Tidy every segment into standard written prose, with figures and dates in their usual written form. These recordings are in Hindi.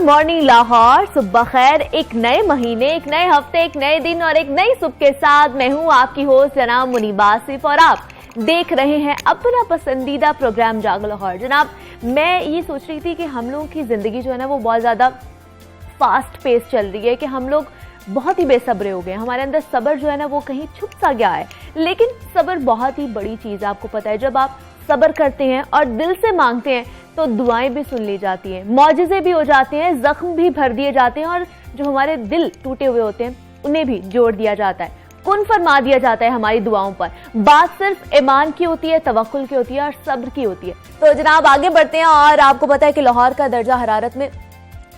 मॉर्निंग लाहौर, सुबह खैर। एक नए महीने, एक नए हफ्ते, एक नए दिन और एक नई सुबह के साथ मैं हूं आपकी होस्ट जनाब मुनीबा आसिफ और आप देख रहे हैं अपना पसंदीदा प्रोग्राम जागो लाहौर। जनाब, मैं ये सोच रही थी कि हम लोगों की जिंदगी जो है ना वो बहुत ज्यादा फास्ट पेस चल रही है कि हम लोग बहुत ही बेसब्रे हो गए। हमारे अंदर सब्र जो है ना वो कहीं छुप सा गया है, लेकिन सब्र बहुत ही बड़ी चीज है। आपको पता है, जब आप सब्र करते हैं और दिल से मांगते हैं तो दुआएं भी सुन ली जाती हैं, मौजिज़े भी हो जाते हैं, जख्म भी भर दिए जाते हैं और जो हमारे दिल टूटे हुए होते हैं उन्हें भी जोड़ दिया जाता है, कुन फरमा दिया जाता है हमारी दुआओं पर। बात सिर्फ ईमान की होती है, तवक्कुल की होती है और सब्र की होती है। तो जनाब आगे बढ़ते हैं और आपको पता है कि लाहौर का दर्जा हरारत में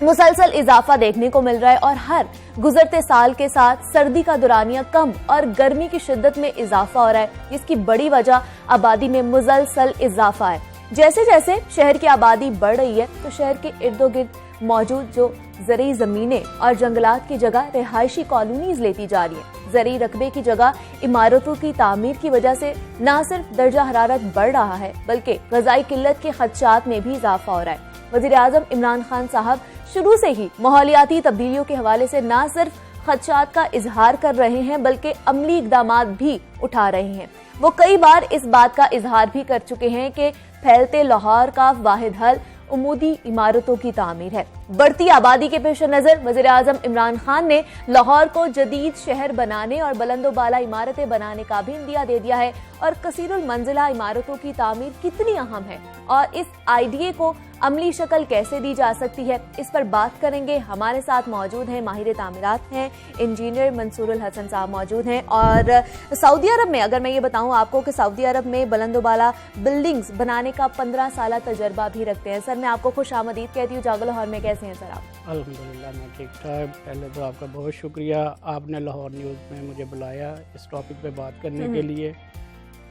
मुसलसल इजाफा देखने को मिल रहा है और हर गुजरते साल के साथ सर्दी का दुरानिया कम और गर्मी की शिद्दत में इजाफा हो रहा है, जिसकी बड़ी वजह आबादी में मुसलसल इजाफा है। जैसे जैसे शहर की आबादी बढ़ रही है तो शहर के इर्दो गिर्द मौजूद जो ज़रूरी ज़मीनें और जंगलात की जगह रिहायशी कॉलोनीज लेती जा रही हैं। ज़रूरी रकबे की जगह इमारतों की तामीर की वजह से न सिर्फ दर्जा हरारत बढ़ रहा है बल्कि ग़िज़ाई किल्लत के खदशात में भी इजाफा हो रहा है। वज़ीर आज़म इमरान खान साहब शुरू से ही माहौलियाती तब्दीलियों के हवाले से न सिर्फ खदशात का इजहार कर रहे हैं बल्कि अमली इक़दामात भी उठा रहे हैं। वो कई बार इस बात का इजहार भी कर चुके हैं कि फैलते लाहौर का वाहिद हल उमूदी इमारतों की तामीर है। बढ़ती आबादी के पेश नजर वज़ीर आज़म इमरान खान ने लाहौर को जदीद शहर बनाने और बुलंदोबाला इमारतें बनाने का भी इंदिया दे दिया है और कसीरुल मंजिला इमारतों की तामीर कितनी अहम है और इस आइडिया को अमली शक्ल कैसे दी जा सकती है, इस पर बात करेंगे। हमारे साथ मौजूद हैं माहिर तामीरात हैं, इंजीनियर मंसूरुल हसन साहब मौजूद हैं। और सऊदी अरब में अगर मैं ये बताऊं आपको कि सऊदी अरब में बुलंदोबाला बिल्डिंग्स बनाने का 15 साल तजर्बा भी रखते हैं। सर, मैं आपको खुश आमदीद कहती हूँ। जागो लाहौर में कैसे हैं सर आप? अल्हम्दुलिल्लाह, मैं ठीक ठाक। पहले तो आपका बहुत शुक्रिया, आपने लाहौर न्यूज़ में मुझे बुलाया इस टॉपिक पे बात करने के लिए।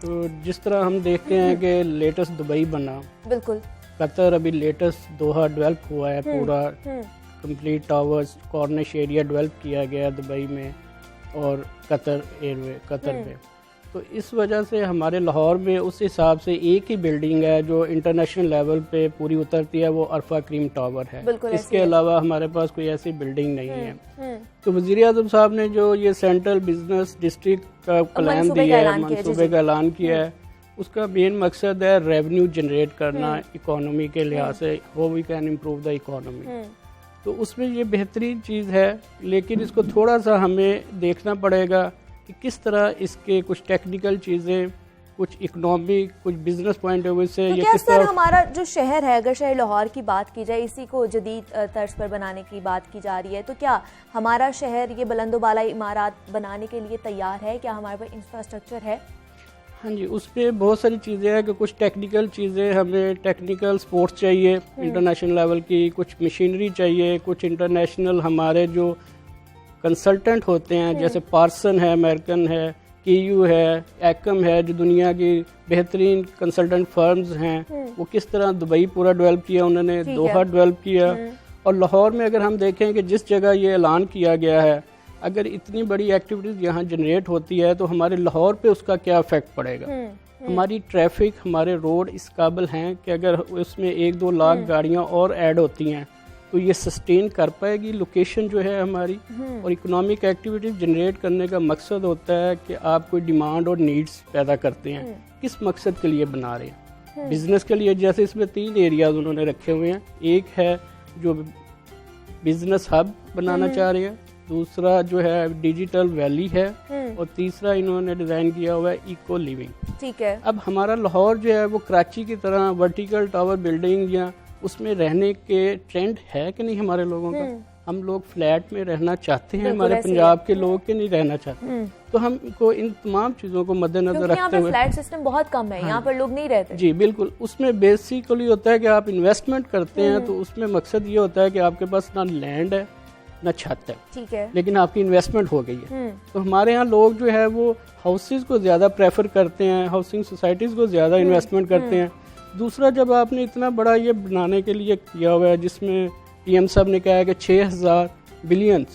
तो जिस तरह हम देखते हैं कि लेटेस्ट दुबई बना, बिल्कुल कतर अभी लेटेस्ट दोहा डेवलप हुआ है, पूरा complete towers Cornish area develop किया गया दुबई में और कतर में। तो इस वजह से हमारे लाहौर में उस हिसाब से एक ही बिल्डिंग है जो इंटरनेशनल लेवल पे पूरी उतरती है, वो अरफा क्रीम टावर है। इसके अलावा हमारे पास कोई ऐसी बिल्डिंग नहीं है। तो वज़ीर आज़म साहब ने जो ये सेंट्रल बिजनेस डिस्ट्रिक्ट का प्लान दिया है, मनसूबे का ऐलान किया है, उसका मेन मकसद है रेवेन्यू जनरेट करना इकोनॉमी के लिहाज से, how we can improve the economy. तो उसमें ये बेहतरीन चीज़ है, लेकिन इसको थोड़ा सा हमें देखना पड़ेगा कि किस तरह इसके कुछ टेक्निकल चीज़ें, कुछ इकोनॉमिक, कुछ बिजनेस पॉइंट ऑफ व्यू से तो क्या सर हमारा जो शहर है, अगर शहर लाहौर की बात की जाए, इसी को जदीद तर्ज पर बनाने की बात की जा रही है, तो क्या हमारा शहर ये बुलंदोबाला इमारत बनाने के लिए तैयार है? क्या हमारे पास इंफ्रास्ट्रक्चर है? हाँ जी, उस पर बहुत सारी चीज़ें हैं कि कुछ टेक्निकल चीज़ें, हमें टेक्निकल सपोर्ट चाहिए इंटरनेशनल लेवल की, कुछ मशीनरी चाहिए, कुछ इंटरनेशनल हमारे जो कंसल्टेंट होते हैं जैसे पार्सन है, अमेरिकन है, केयू है, एकम है, जो दुनिया की बेहतरीन कंसल्टेंट फर्म्स हैं, वो किस तरह दुबई पूरा डेवलप किया उन्होंने, दोहा डेवलप किया। और लाहौर में अगर हम देखें कि जिस जगह ये ऐलान किया गया है, अगर इतनी बड़ी एक्टिविटीज़ यहाँ जनरेट होती है तो हमारे लाहौर पे उसका क्या इफेक्ट पड़ेगा। हमारी ट्रैफिक, हमारे रोड इस काबिल हैं कि अगर उसमें 1-2 लाख गाड़ियाँ और ऐड होती हैं तो ये सस्टेन कर पाएगी लोकेशन जो है हमारी। और इकोनॉमिक एक्टिविटीज़ जनरेट करने का मकसद होता है कि आप कोई डिमांड और नीड्स पैदा करते हैं, किस मकसद के लिए बना रहे हैं, बिजनेस के लिए। जैसे इसमें 3 एरियाज उन्होंने रखे हुए हैं, एक है जो बिजनेस हब बनाना चाह रहे हैं, दूसरा जो है डिजिटल वैली है और तीसरा इन्होंने डिज़ाइन किया हुआ है इको लिविंग। ठीक है। अब हमारा लाहौर जो है वो कराची की तरह वर्टिकल टावर बिल्डिंग या उसमें रहने के ट्रेंड है कि नहीं हमारे लोगों का? हम लोग फ्लैट में रहना चाहते हैं, हमारे पंजाब के लोग के नहीं रहना चाहते। तो हमको इन तमाम चीज़ों को मद्देनजर रखते हुए, फ्लैट सिस्टम बहुत कम है, यहाँ पर लोग नहीं रहते। जी बिल्कुल, उसमें बेसिकली होता है कि आप इन्वेस्टमेंट करते हैं, तो उसमें मकसद ये होता है कि आपके पास ना लैंड है ना छत है, ठीक है, लेकिन आपकी इन्वेस्टमेंट हो गई है। तो हमारे यहाँ लोग जो है वो हाउसेज को ज़्यादा प्रेफर करते हैं, हाउसिंग सोसाइटीज़ को ज़्यादा इन्वेस्टमेंट करते हैं। दूसरा, जब आपने इतना बड़ा ये बनाने के लिए किया हुआ है, जिसमें पीएम साहब ने कहा है कि 6000 billion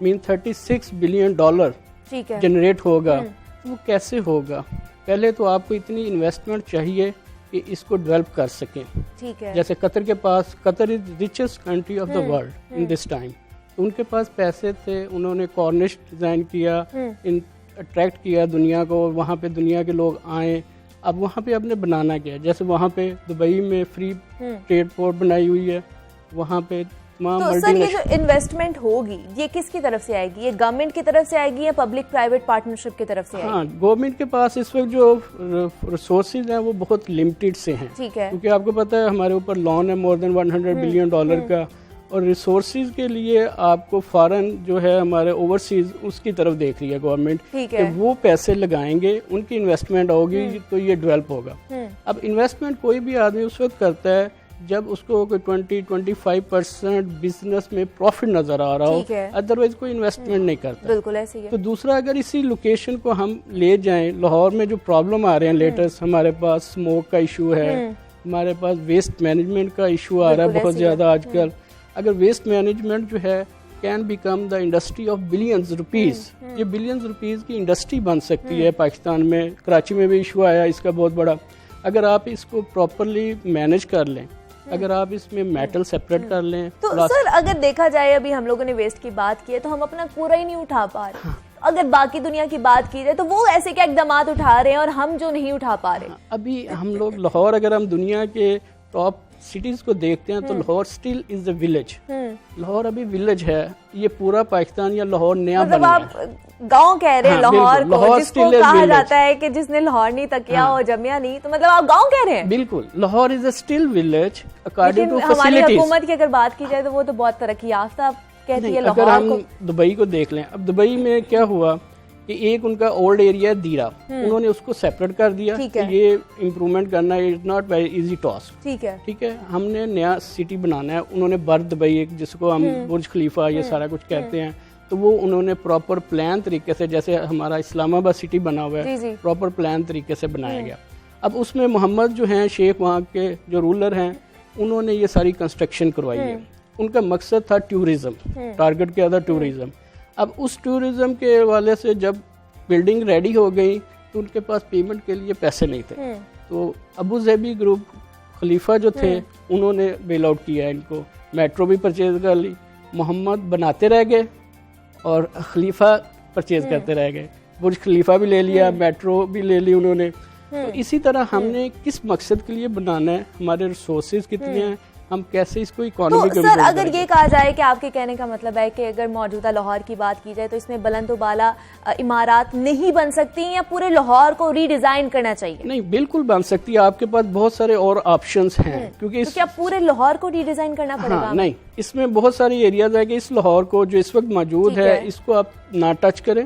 mean 36 billion dollar generate होगा, तो वो कैसे होगा? पहले तो आपको इतनी इन्वेस्टमेंट चाहिए कि इसको डेवलप कर सकें। ठीक है। जैसे Qatar is richest country of the world in this time, तो उनके पास पैसे थे, उन्होंने कॉर्निश डिज़ाइन किया, अट्रैक्ट किया दुनिया को, वहाँ पे दुनिया के लोग आए। अब वहाँ पे आपने बनाना क्या है, जैसे वहाँ पे दुबई में फ्री ट्रेड पोर्ट बनाई हुई है, वहाँ पे तमाम तो सर ये जो इन्वेस्टमेंट होगी ये किसकी तरफ से आएगी, ये गवर्नमेंट की तरफ से आएगी या पब्लिक प्राइवेट पार्टनरशिप की तरफ से आएगी? हाँ, गवर्नमेंट के पास इस वक्त जो रिसोर्सेज हैं वो बहुत लिमिटेड से हैं। ठीक है। क्योंकि आपको पता है हमारे ऊपर लोन है मोर देन $100 बिलियन का, और रिसोर्सेज के लिए आपको फॉरेन जो है हमारे ओवरसीज उसकी तरफ देख रही है गवर्नमेंट कि वो पैसे लगाएंगे, उनकी इन्वेस्टमेंट होगी तो ये डेवलप होगा। अब इन्वेस्टमेंट कोई भी आदमी उस वक्त करता है जब उसको कोई 20-25% बिजनेस में प्रॉफिट नजर आ रहा हो, अदरवाइज कोई इन्वेस्टमेंट नहीं करता। बिल्कुल ऐसे ही है। तो दूसरा, अगर इसी लोकेशन को हम ले जाएं, लाहौर में जो प्रॉब्लम आ रहे हैं लेटेस्ट, हमारे पास स्मोक का इशू है, हमारे पास वेस्ट मैनेजमेंट का इशू आ रहा है बहुत ज्यादा आजकल। अगर वेस्ट मैनेजमेंट जो है can become the industry of billions rupees, ये बिलियंस रुपीज की इंडस्ट्री बन सकती है पाकिस्तान में। कराची में भी इशू आया इसका बहुत बड़ा। अगर आप इसको प्रॉपरली मैनेज कर लें, अगर आप इसमें मेटल सेपरेट कर लें। तो सर अगर देखा जाए, अभी हम लोगों ने वेस्ट की बात की है तो हम अपना पूरा ही नहीं उठा पा रहे। अगर बाकी दुनिया की बात की जाए तो वो ऐसे क्या इकदाम उठा रहे हैं और हम जो नहीं उठा पा रहे। अभी हम लोग लाहौर, अगर हम दुनिया के टॉप सिटीज को देखते हैं तो Lahore still is a village. Lahore अभी विलेज है, ये पूरा पाकिस्तान या लाहौर नया मतलब आप गांव कह रहे हैं लाहौर को, जिसको कहा जाता है कि जिसने लाहौर नहीं तकिया और जमिया नहीं, तो मतलब आप गांव कह रहे हैं? बिल्कुल, Lahore is a still village according to facilities. हमारी हुकूमत की अगर बात की जाए तो वो तो बहुत तरक्की याफ्ता कहती है लाहौर को। अगर हम दुबई को देख लें, अब दुबई में क्या हुआ कि एक उनका ओल्ड एरिया है दीरा, उन्होंने उसको सेपरेट कर दिया कि ये इम्प्रूवमेंट करना is not very easy task. ठीक है, हमने नया सिटी बनाना है, उन्होंने बर्द दुबई, एक जिसको हम बुर्ज खलीफा ये सारा कुछ कहते हैं, तो वो उन्होंने प्रॉपर प्लान तरीके से, जैसे हमारा इस्लामाबाद सिटी बना हुआ है, प्रॉपर प्लान तरीके से बनाया गया। अब उसमें मोहम्मद जो हैं शेख, वहाँ के जो रूलर हैं, उन्होंने ये सारी कंस्ट्रक्शन करवाई है। उनका मकसद था टूरिज्म, टारगेट क्या था? टूरिज्म। अब उस टूरिज्म के हवाले से जब बिल्डिंग रेडी हो गई तो उनके पास पेमेंट के लिए पैसे नहीं थे, तो अबू ज़ैबी ग्रुप खलीफा जो थे उन्होंने बेल आउट किया इनको, मेट्रो भी परचेज कर ली, मोहम्मद बनाते रह गए और खलीफा परचेज करते रह गए। बुर्ज खलीफा भी ले लिया, मेट्रो भी ले ली उन्होंने। तो इसी तरह हमने किस मकसद के लिए बनाना है, हमारे रिसोर्सेज कितने हैं, हम कैसे इसको इकोनॉमी तो सर अगर ये कहा जाए कि आपके कहने का मतलब है कि अगर मौजूदा लाहौर की बात की जाए तो इसमें बुलंद बाला इमारत नहीं बन सकती या पूरे लाहौर को रीडिजाइन करना चाहिए? नहीं, बिल्कुल बन सकती है, आपके पास बहुत सारे और ऑप्शंस हैं। क्योंकि तो क्या पूरे लाहौर को रीडिजाइन करना पड़ेगा? हाँ, नहीं, इसमें बहुत सारी एरियाज है कि इस लाहौर को जो इस वक्त मौजूद है इसको आप ना टच करें।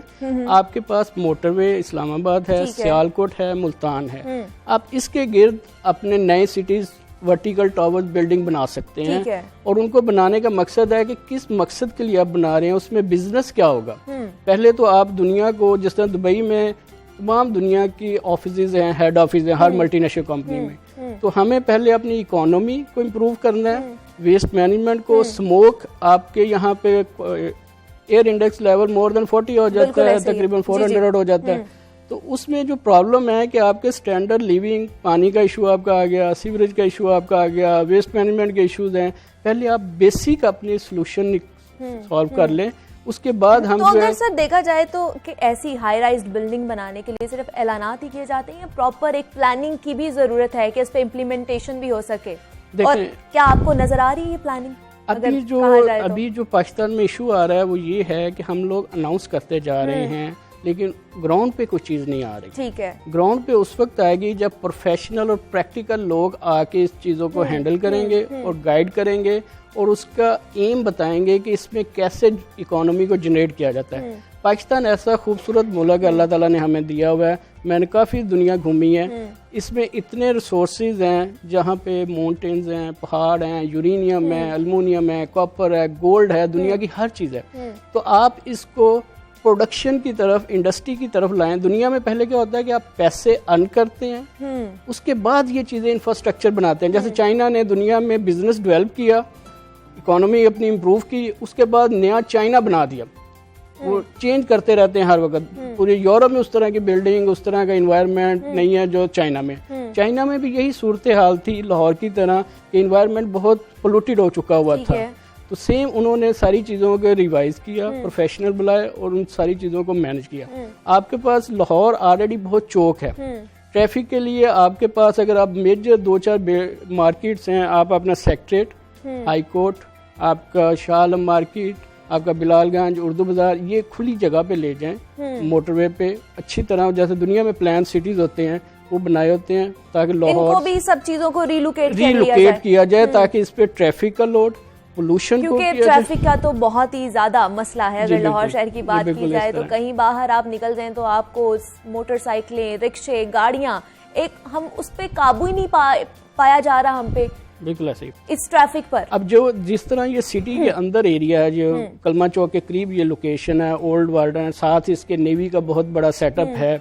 आपके पास मोटरवे इस्लामाबाद है, सियालकोट है, मुल्तान है, आप इसके गिर्द अपने नए सिटीज वर्टिकल टावर बिल्डिंग बना सकते हैं। और उनको बनाने का मकसद है कि किस मकसद के लिए आप बना रहे हैं, उसमें बिजनेस क्या होगा। पहले तो आप दुनिया को, जिस तरह दुबई में तमाम दुनिया की ऑफिसेज हैं, हेड ऑफिस हैं हर मल्टीनेशनल कंपनी में, तो हमें पहले अपनी इकोनॉमी को इम्प्रूव करना है, वेस्ट मैनेजमेंट को, स्मोक आपके यहाँ पे air index level more than 40 हो जाता है, तकरीबन 400 हो जाता है। तो उसमें जो प्रॉब्लम है कि आपके स्टैंडर्ड लिविंग, पानी का इशू आपका आ गया, सीवरेज का इशू आपका आ गया, वेस्ट मैनेजमेंट के इश्यूज हैं, पहले आप बेसिक अपने सोल्यूशन सॉल्व कर लें, उसके बाद हम। तो अगर सर देखा जाए तो कि ऐसी हाई राइज्ड बिल्डिंग बनाने के लिए सिर्फ ऐलानात ही किए जाते हैं या प्रॉपर एक प्लानिंग की भी जरूरत है कि इस पे इम्प्लीमेंटेशन भी हो सके? और क्या आपको नजर आ रही है ये प्लानिंग? अभी जो पाकिस्तान में इशू आ रहा है वो ये है कि हम लोग अनाउंस करते जा रहे हैं लेकिन ग्राउंड पे कोई चीज नहीं आ रही। ठीक है, ग्राउंड पे उस वक्त आएगी जब प्रोफेशनल और प्रैक्टिकल लोग आके इस चीजों को हैंडल करेंगे और गाइड करेंगे और उसका एम बताएंगे कि इसमें कैसे इकोनॉमी को जनरेट किया जाता है। पाकिस्तान ऐसा खूबसूरत मुल्क अल्लाह ताला ने हमें दिया हुआ है, मैंने काफ़ी दुनिया घूमी है, इसमें इतने रिसोर्सेज हैं जहाँ पे माउंटेन्स हैं, पहाड़ हैं, यूरेनियम है, एल्युमिनियम है, कॉपर है, गोल्ड है, दुनिया की हर चीज़ है। तो आप इसको प्रोडक्शन की तरफ, इंडस्ट्री की तरफ लाएं। दुनिया में पहले क्या होता है कि आप पैसे अर्न करते हैं, उसके बाद ये चीज़ें इंफ्रास्ट्रक्चर बनाते हैं। जैसे चाइना ने दुनिया में बिजनेस डेवलप किया, इकोनॉमी अपनी इम्प्रूव की, उसके बाद नया चाइना बना दिया। वो चेंज करते रहते हैं हर वक्त। पूरे यूरोप में उस तरह की बिल्डिंग, उस तरह का इन्वायरमेंट नहीं है जो चाइना में। चाइना में भी यही सूरत हाल थी लाहौर की तरह कि इन्वायरमेंट बहुत पोल्यूटेड हो चुका हुआ था। तो सेम उन्होंने सारी चीज़ों को रिवाइज किया, प्रोफेशनल बुलाए और उन सारी चीज़ों को मैनेज किया। आपके पास लाहौर ऑलरेडी बहुत चौक है ट्रैफिक के लिए। आपके पास अगर आप मेजर 2-4 मार्केट्स हैं, आप अपना सेक्रेट, हाई कोर्ट, आपका शाह आलम मार्केट, आपका बिलालगंज, उर्दू बाजार, ये खुली जगह पे ले जाएं, मोटरवे पे अच्छी तरह, जैसे दुनिया में प्लान सिटीज होते हैं वो बनाए होते हैं, ताकि लाहौर इनको भी सब चीजों को रिलोकेट किया जाए ताकि इस पे ट्रैफिक का लोड, पोल्यूशन को, क्योंकि ट्रैफिक का तो बहुत ही ज्यादा मसला है। अगर लाहौर शहर की बात की जाए तो कहीं बाहर आप निकल जाएं तो आपको मोटरसाइकिलें, रिक्शे, गाड़ियां, एक हम उस पे काबू ही नहीं पाया जा रहा हम पे, बिल्कुल ऐसे इस ट्रैफिक पर। अब जो जिस तरह ये सिटी के अंदर एरिया है, जो कलमा चौक के करीब ये लोकेशन है, ओल्ड वार्डन है, साथ इसके नेवी का बहुत बड़ा सेटअप है,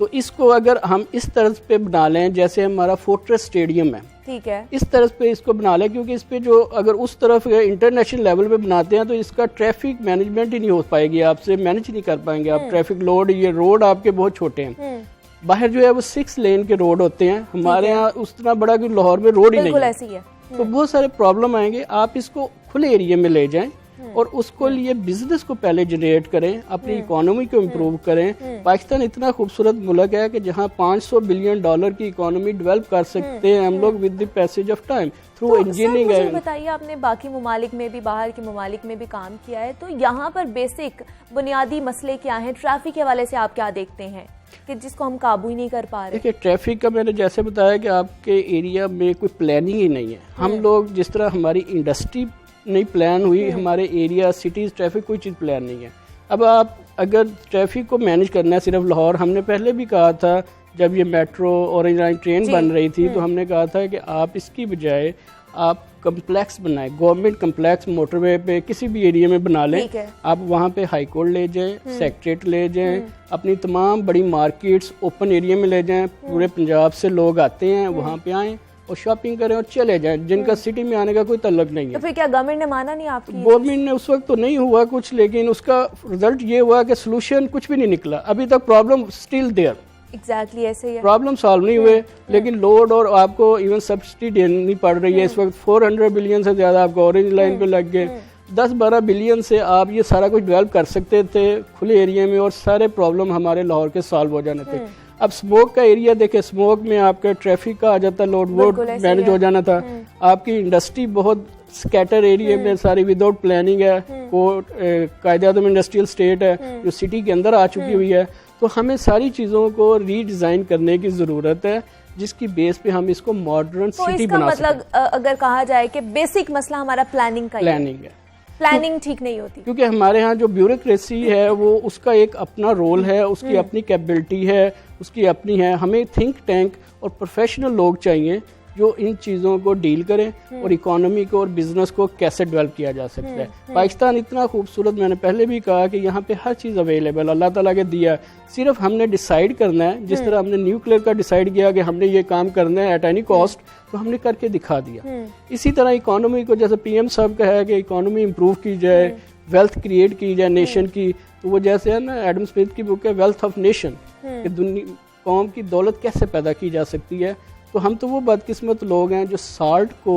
तो इसको अगर हम इस तरह पे बना लें जैसे हमारा फोर्ट्रेस स्टेडियम है, ठीक है, इस तरह पे इसको बना लें, क्योंकि इस पे जो अगर उस तरफ इंटरनेशनल लेवल पे बनाते हैं तो इसका ट्रैफिक मैनेजमेंट ही नहीं हो पाएगी, आपसे मैनेज नहीं कर पाएंगे आप ट्रैफिक लोड। ये रोड आपके बहुत छोटे हैं, बाहर जो है वो 6 लेन के रोड होते हैं, हमारे यहाँ उस तरह बड़ा कि लाहौर में रोड ही नहीं है, ऐसी है। तो बहुत सारे प्रॉब्लम आएंगे। आप इसको खुले एरिया में ले जाएं और उसको लिए बिजनेस को पहले जनरेट करें, अपनी इकोनॉमी को इम्प्रूव करें। पाकिस्तान इतना खूबसूरत मुल्क है कि जहां $500 बिलियन की इकोनॉमी डेवलप कर सकते हैं हम लोग with the passage of time through engineering. मुझे बताइए, आपने बाकी ममालिक में भी, बाहर के ममालिक में भी काम किया है, तो यहाँ पर बेसिक बुनियादी मसले क्या हैं ट्रैफिक के हवाले से? आप क्या देखते हैं कि जिसको हम काबू ही नहीं कर पा रहे? देखिए, ट्रैफिक का मैंने जैसे बताया कि आपके एरिया में कोई प्लानिंग ही नहीं है। हम लोग जिस तरह हमारी इंडस्ट्री नहीं प्लान हुई, हमारे एरिया, सिटीज, ट्रैफिक कोई चीज़ प्लान नहीं है। अब आप अगर ट्रैफिक को मैनेज करना है सिर्फ लाहौर, हमने पहले भी कहा था जब ये मेट्रो ऑरेंज लाइन ट्रेन बन रही थी तो हमने कहा था कि आप इसकी बजाय आप कम्प्लेक्स बनाएं, गवर्नमेंट कम्प्लेक्स मोटरवे पे किसी भी एरिया में बना लें। आप वहाँ पे हाई कोर्ट ले जाएं, सेक्रेट ले जाएं, अपनी तमाम बड़ी मार्केट्स ओपन एरिया में ले जाएं। पूरे पंजाब से लोग आते हैं, वहाँ पे आएं और शॉपिंग करें और चले जाएं, जिनका सिटी में आने का कोई तल्लुक नहीं है। तो फिर क्या गवर्नमेंट ने माना नहीं आपकी? गवर्नमेंट ने उस वक्त तो नहीं हुआ कुछ, लेकिन उसका रिजल्ट ये हुआ कि सोल्यूशन कुछ भी नहीं निकला। अभी तक प्रॉब्लम स्टिल देयर। एग्जैक्टली ऐसे ही है, प्रॉब्लम सॉल्व नहीं हुए, लेकिन लोड और आपको इवन सब्सिडी देनी पड़ रही है। इस वक्त 400 बिलियन से ज्यादा आपको ऑरेंज लाइन पे लग गए। 10-12 बिलियन से आप ये सारा कुछ डेवलप कर सकते थे खुले एरिया में और सारे प्रॉब्लम हमारे लाहौर के सॉल्व हो जाने थे। अब स्मोक का एरिया देखे, स्मोक में आपका ट्रैफिक का आ जाता, लोड वोड मैनेज हो जाना था। आपकी इंडस्ट्री बहुत स्कैटर एरिया में सारी विदाउट प्लानिंग है, कायदे-आज़म इंडस्ट्रियल स्टेट है जो सिटी के अंदर आ चुकी हुई है। तो हमें सारी चीज़ों को रीडिज़ाइन करने की ज़रूरत है, जिसकी बेस पे हम इसको मॉडर्न सिटी बना सकते हैं। मतलब अगर कहा जाए कि बेसिक मसला हमारा प्लानिंग का है, प्लानिंग ठीक नहीं होती, क्योंकि हमारे यहाँ जो ब्यूरोक्रेसी है वो उसका एक अपना रोल है, उसकी अपनी कैपेबिलिटी है, उसकी अपनी है। हमें थिंक टैंक और प्रोफेशनल लोग चाहिए जो इन चीज़ों को डील करें और इकोनॉमी को और बिजनेस को कैसे डेवलप किया जा सकता है। पाकिस्तान इतना खूबसूरत, मैंने पहले भी कहा कि यहाँ पे हर चीज़ अवेलेबल अल्लाह ताला के दिया है, सिर्फ हमने डिसाइड करना है। जिस तरह हमने न्यूक्लियर का डिसाइड किया कि हमने ये काम करना है एट एनी कॉस्ट, तो हमने करके दिखा दिया। इसी तरह इकोनॉमी को, जैसे PM साहब का है कि इकोनॉमी इम्प्रूव की जाए, वेल्थ क्रिएट की जाए नेशन की, तो वो जैसे है ना एडम स्मिथ की बुक है वेल्थ ऑफ नेशन, कि दुनिया कौम की दौलत कैसे पैदा की जा सकती है। तो हम तो वो बदकिस्मत लोग हैं जो साल्ट को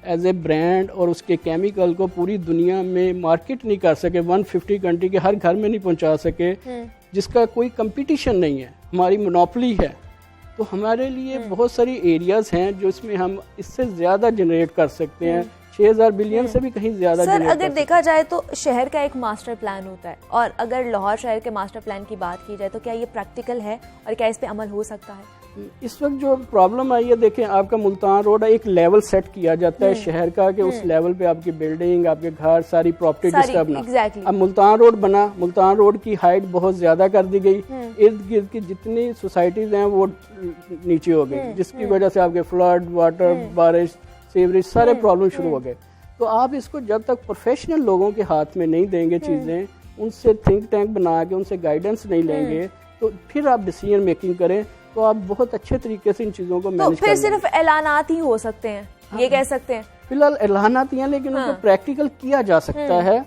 एज ए ब्रांड और उसके केमिकल को पूरी दुनिया में मार्केट नहीं कर सके, 150 कंट्री के हर घर में नहीं पहुंचा सके, जिसका कोई कंपटीशन नहीं है, हमारी मोनोपोली है। तो हमारे लिए बहुत सारी एरियाज हैं जो इसमें हम इससे ज़्यादा जनरेट कर सकते हैं, 6000 बिलियन से भी कहीं ज़्यादा। सर, अगर देखा जाए तो शहर का एक मास्टर प्लान होता है, और अगर लाहौर शहर के मास्टर प्लान की बात की जाए तो क्या ये प्रैक्टिकल है और क्या इस पे अमल हो सकता है? इस वक्त जो प्रॉब्लम आई है, देखें आपका मुल्तान रोड एक लेवल सेट किया जाता है शहर का, कि उस लेवल पे आपकी बिल्डिंग, आपके घर, सारी प्रॉपर्टी डिस्टर्ब ना। अब मुल्तान रोड बना, मुल्तान रोड की हाइट बहुत ज्यादा कर दी गई, इर्द गिर्द की जितनी सोसाइटीज हैं वो नीचे हो गई, जिसकी वजह से आपके फ्लड, वाटर, बारिश, सीवरेज सारे प्रॉब्लम शुरू हो गए। तो आप इसको जब तक प्रोफेशनल लोगों के हाथ में नहीं देंगे चीजें, उनसे थिंक टैंक बना के उनसे गाइडेंस नहीं लेंगे, तो फिर आप डिसीजन मेकिंग करें तो आप बहुत अच्छे तरीके से इन चीजों को मैनेज तो फिर सिर्फ ऐलानात ही हो सकते हैं, ये कह सकते हैं? फिलहाल ऐलानात ही हैं, लेकिन उनको प्रैक्टिकल किया जा सकता है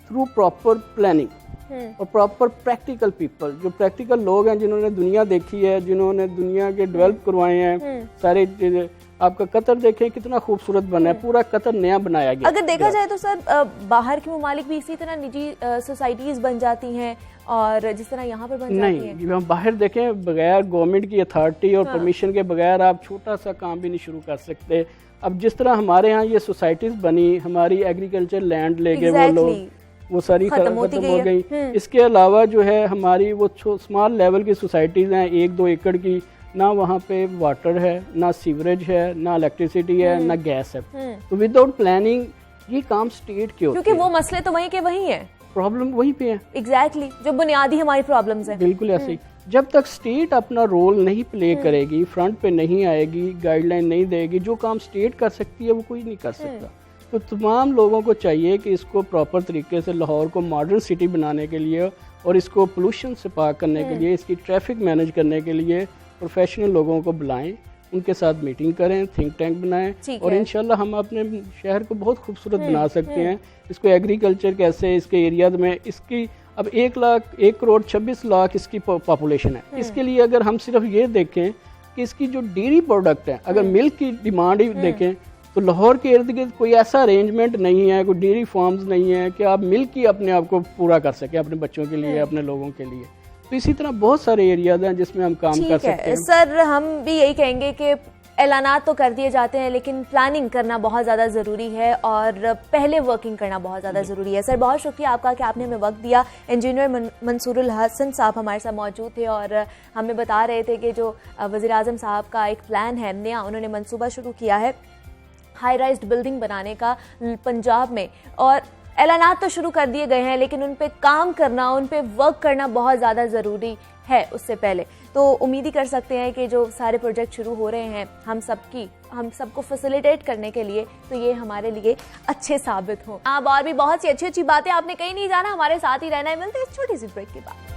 थ्रू प्रॉपर प्लानिंग। और प्रॉपर प्रैक्टिकल पीपल, जो प्रैक्टिकल लोग हैं जिन्होंने दुनिया देखी है, जिन्होंने दुनिया के डेवलप करवाए हैं सारे चीजें। आपका कतर देखें कितना खूबसूरत बना है, पूरा कतर नया बनाया गया। अगर देखा जाए तो सर बाहर के ममालिक भी इसी तरह निजी सोसाइटीज बन जाती हैं और जिस तरह यहाँ पर बन जाती हैं। नहीं, हम बाहर देखें बगैर गवर्नमेंट की अथॉरिटी और परमिशन के बगैर आप छोटा सा काम भी नहीं शुरू कर सकते। अब जिस तरह हमारे यहाँ ये सोसाइटीज बनी, हमारी एग्रीकल्चर लैंड ले गए वो लोग, वो सारी खत्म हो गई। इसके अलावा जो है हमारी वो स्मॉल लेवल की सोसाइटीज हैं 1-2 एकड़ की, ना वहाँ पे वाटर है, ना सीवरेज है, ना इलेक्ट्रिसिटी है, ना गैस है। तो विदाउट प्लानिंग ये काम स्टेट के होते हैं, क्योंकि वो मसले तो वहीं के वहीं है, प्रॉब्लम वहीं पे है। एग्जैक्टली जो बुनियादी हमारी प्रॉब्लम्स हैं। बिल्कुल ऐसे ही। जब तक स्टेट अपना रोल नहीं प्ले करेगी, फ्रंट पे नहीं आएगी, गाइडलाइन नहीं देगी, जो काम स्टेट कर सकती है वो कोई नहीं कर सकता। तो तमाम लोगों को चाहिए कि इसको प्रॉपर तरीके से लाहौर को मॉडर्न सिटी बनाने के लिए और इसको पोल्यूशन से पाक करने के लिए, इसकी ट्रैफिक मैनेज करने के लिए प्रोफेशनल लोगों को बुलाएं, उनके साथ मीटिंग करें, थिंक टैंक बनाएं और इंशाल्लाह हम अपने शहर को बहुत खूबसूरत बना सकते हैं। इसको एग्रीकल्चर कैसे, इसके एरिया में इसकी अब 1,26,00,000 इसकी पॉपुलेशन है। इसके लिए अगर हम सिर्फ ये देखें कि इसकी जो डेयरी प्रोडक्ट है, अगर मिल्क की डिमांड ही देखें तो लाहौर के इर्द गिर्द कोई ऐसा अरेंजमेंट नहीं है, कोई डेयरी फार्म्स नहीं है कि आप मिल्क ही अपने आप को पूरा कर सकें अपने बच्चों के लिए, अपने लोगों के लिए। तो इसी तरह बहुत सारे एरियाज हैं जिसमें हम काम कर सकते हैं। सर हम भी यही कहेंगे कि ऐलानात तो कर दिए जाते हैं लेकिन प्लानिंग करना बहुत ज़्यादा ज़रूरी है और पहले वर्किंग करना बहुत ज़्यादा ज़रूरी है। सर बहुत शुक्रिया आपका कि आपने हमें वक्त दिया। इंजीनियर मंसूरुल हसन साहब हमारे साथ मौजूद थे और हमें बता रहे थे कि जो वज़ीर आज़म साहब का एक प्लान है नया, उन्होंने मंसूबा शुरू किया है हाई राइज्ड बिल्डिंग बनाने का पंजाब में, और ऐलानात तो शुरू कर दिए गए हैं लेकिन उन पे काम करना, उन पे वर्क करना बहुत ज़्यादा ज़रूरी है उससे पहले। तो उम्मीद ही कर सकते हैं कि जो सारे प्रोजेक्ट शुरू हो रहे हैं हम सबको फैसिलिटेट करने के लिए, तो ये हमारे लिए अच्छे साबित हों। अब और भी बहुत सी अच्छी अच्छी बातें, आपने कहीं नहीं जाना, हमारे साथ ही रहना है। मिलते हैं इस छोटी सी ब्रेक के बाद।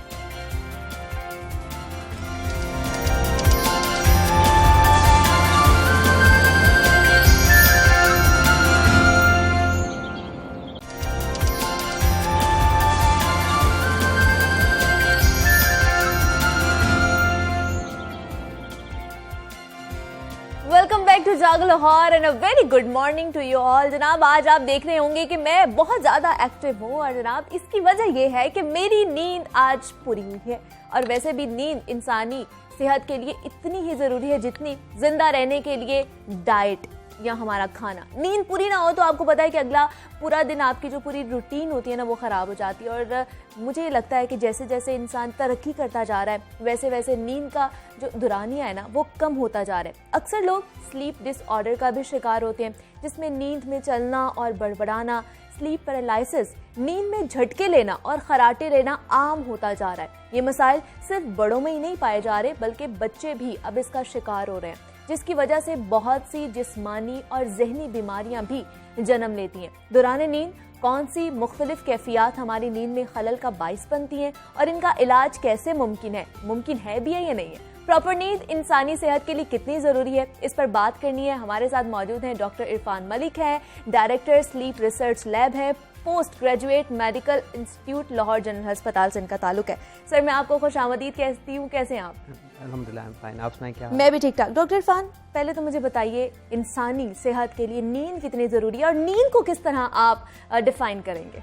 Welcome back to Jaago Lahore and a very good morning to you all. जनाब आज आप देख रहे होंगे कि मैं बहुत ज़्यादा एक्टिव हूँ और जनाब इसकी वजह यह है कि मेरी नींद आज पूरी हुई है। और वैसे भी नींद इंसानी सेहत के लिए इतनी ही ज़रूरी है जितनी जिंदा रहने के लिए डाइट या हमारा खाना। नींद पूरी ना हो तो आपको पता है कि अगला पूरा दिन आपकी जो पूरी रूटीन होती है ना वो ख़राब हो जाती है। और मुझे ये लगता है कि जैसे जैसे इंसान तरक्की करता जा रहा है वैसे वैसे नींद का जो दुरानिया है ना वो कम होता जा रहा है। अक्सर लोग स्लीप डिसऑर्डर का भी शिकार होते हैं जिसमें नींद में चलना और बड़बड़ाना, स्लीप पैरालिसिस, नींद में झटके लेना और खराटे लेना आम होता जा रहा है। ये मसाइल सिर्फ बड़ों में ही नहीं पाए जा रहे बल्कि बच्चे भी अब इसका शिकार हो रहे हैं, जिसकी वजह से बहुत सी जिस्मानी और जहनी बीमारियां भी जन्म लेती हैं। दौरान नींद कौन सी मुख्तलिफ कैफियत हमारी नींद में खलल का बाइस बनती हैं और इनका इलाज कैसे मुमकिन है भी है या नहीं है। प्रॉपर नींद इंसानी सेहत के लिए कितनी ज़रूरी है, इस पर बात करनी है। हमारे साथ मौजूद हैं डॉक्टर इरफान मलिक है, डायरेक्टर स्लीप रिसर्च लैब है, post graduate medical institute Lahore general अस्पताल से इनका ताल्लुक है। सर मैं आपको खुशामदीद कहती हूँ, कैसे हैं आप? अल्हम्दुलिल्लाह आई एम फाइन, आप सुनाएं क्या? मैं भी ठीक ठाक। डॉक्टर इरफान पहले तो मुझे बताइए इंसानी सेहत के लिए नींद कितनी ज़रूरी है और नींद को किस तरह आप डिफाइन करेंगे?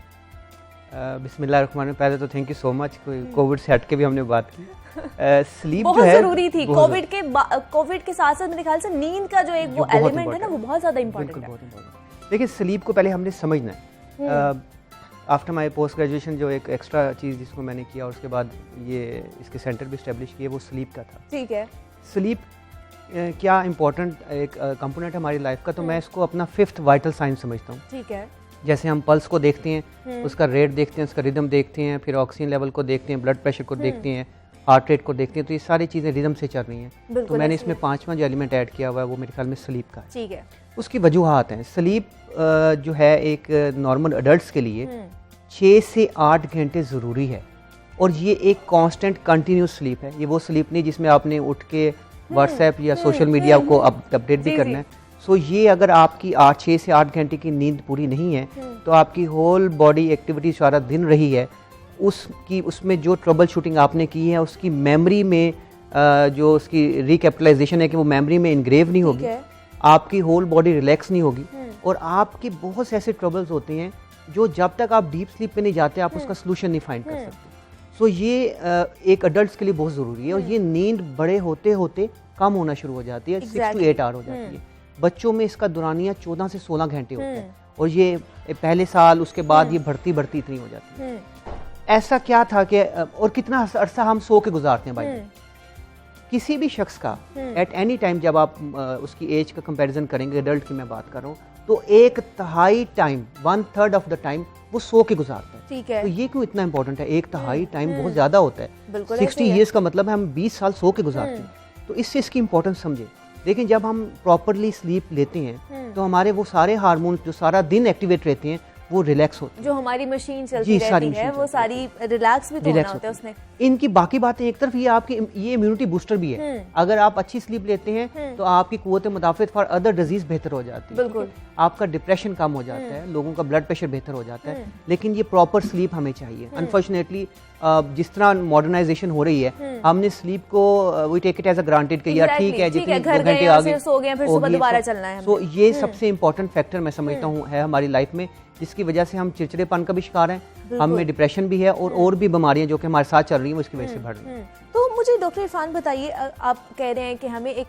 बिस्मिल्लाहिर्रहमानिर्रहीम। पहले तो thank you so much, Covid से हट के भी हमने बात की। स्लीप बहुत जरूरी थी। कोविड के साथ साथ मेरे ख्याल से नींद का जो एक वो एलिमेंट है ना वो बहुत ज्यादा इंपॉर्टेंट है। देखिए स्लीप को पहले हमने समझना है। आफ्टर माई पोस्ट ग्रेजुएशन जो एक एक्स्ट्रा चीज़ जिसको मैंने किया और उसके बाद ये इसके सेंटर भी इस्टेब्लिश किए वो स्लीप का था। ठीक है। स्लीप क्या इम्पोर्टेंट एक कंपोनेंट है हमारी लाइफ का, तो मैं इसको अपना 5th वाइटल साइन समझता हूँ। ठीक है। जैसे हम पल्स को देखते हैं, उसका रेट देखते हैं, उसका रिदम देखते हैं, फिर ऑक्सीजन लेवल को देखते हैं, ब्लड प्रेशर को देखते हैं, हार्ट रेट को देखते हैं, तो ये सारी चीज़ें रिदम से चल रही हैं। तो मैंने इसमें 5वां जो एलिमेंट ऐड किया हुआ है वो मेरे ख्याल में स्लीप का है। ठीक है। उसकी वजूहात हैं। स्लीप जो है एक नॉर्मल अडल्ट्स के लिए 6 से 8 घंटे ज़रूरी है और ये एक कांस्टेंट कंटिन्यूस स्लीप है। ये वो स्लीप नहीं जिसमें आपने उठ के व्हाट्सएप या सोशल मीडिया को अपडेट भी करना है। सो ये अगर आपकी 6 से 8 घंटे की नींद पूरी नहीं है तो आपकी होल बॉडी एक्टिविटी सारा दिन रही है उसमें जो ट्रबल शूटिंग आपने की है उसकी मेमोरी में जो उसकी रिकैपिटलाइजेशन है कि वो मेमोरी में इनग्रेव नहीं होगी, आपकी होल बॉडी रिलैक्स नहीं होगी, और आपके बहुत से ऐसे ट्रबल्स होते हैं जो जब तक आप डीप स्लीप पे नहीं जाते आप उसका सोल्यूशन नहीं फाइंड कर सकते। सो ये एक अडल्ट के लिए बहुत ज़रूरी है, और ये नींद बड़े होते होते कम होना शुरू हो जाती है, 6 to 8 आवर हो जाती है। बच्चों में इसका दुरानिया 14 से 16 घंटे होता है, और ये पहले साल उसके बाद ये बढ़ती बढ़ती इतनी हो जाती है। ऐसा क्या था कि और कितना अरसा हम सो के गुजारते हैं भाई। किसी भी शख्स का एट एनी टाइम जब आप उसकी एज का कंपैरिजन करेंगे, एडल्ट की मैं बात कर रहा हूँ, तो 1/3 टाइम 1/3 ऑफ द टाइम वो सो के गुजारता है। ठीक है। तो ये क्यों इतना इंपॉर्टेंट है? 1/3 टाइम बहुत ज्यादा होता है। 60 है। ईयर्स का मतलब है हम 20 साल सो के गुजारते हैं। तो इससे इसकी इंपॉर्टेंस समझे। लेकिन जब हम प्रॉपरली स्लीप लेते हैं तो हमारे वो सारे हार्मोन जो सारा दिन एक्टिवेट रहते हैं वो रिलैक्स होते हैं। जो हमारी मशीन चलती रहती है वो सारी रिलैक्स भी तो होना होता है उसमें। इनकी बाकी बातें एक तरफ, ये आपकी ये इम्यूनिटी बूस्टर भी है। अगर आप अच्छी स्लीप लेते हैं तो आपकी कुव्वत मुदाफ़त फॉर अदर डिजीज बेहतर हो जाती है। बिल्कुल। आपका डिप्रेशन कम हो जाता है, लोगों का ब्लड प्रेशर बेहतर हो जाता है। लेकिन ये प्रॉपर स्लीप हमें चाहिए। अनफॉर्चुनेटली जिस तरह मॉडर्नाइजेशन हो रही है, हमने स्लीप को we take it as a granted कि यार ठीक है, जितने 2 घंटे आगे सो गए फिर सुबह दोबारा चलना है। तो ये सबसे इंपॉर्टेंट फैक्टर मैं समझता हूँ है हमारी लाइफ में, जिसकी वजह से हम चिड़चिड़ेपन का भी शिकार हैं, हमें डिप्रेशन भी है, और भी बीमारियां जो कि हमारे साथ चल रही हैं वो इसकी वजह से बढ़ रही हैं। तो मुझे डॉक्टर इरफान बताइए, आप कह रहे हैं कि हमें एक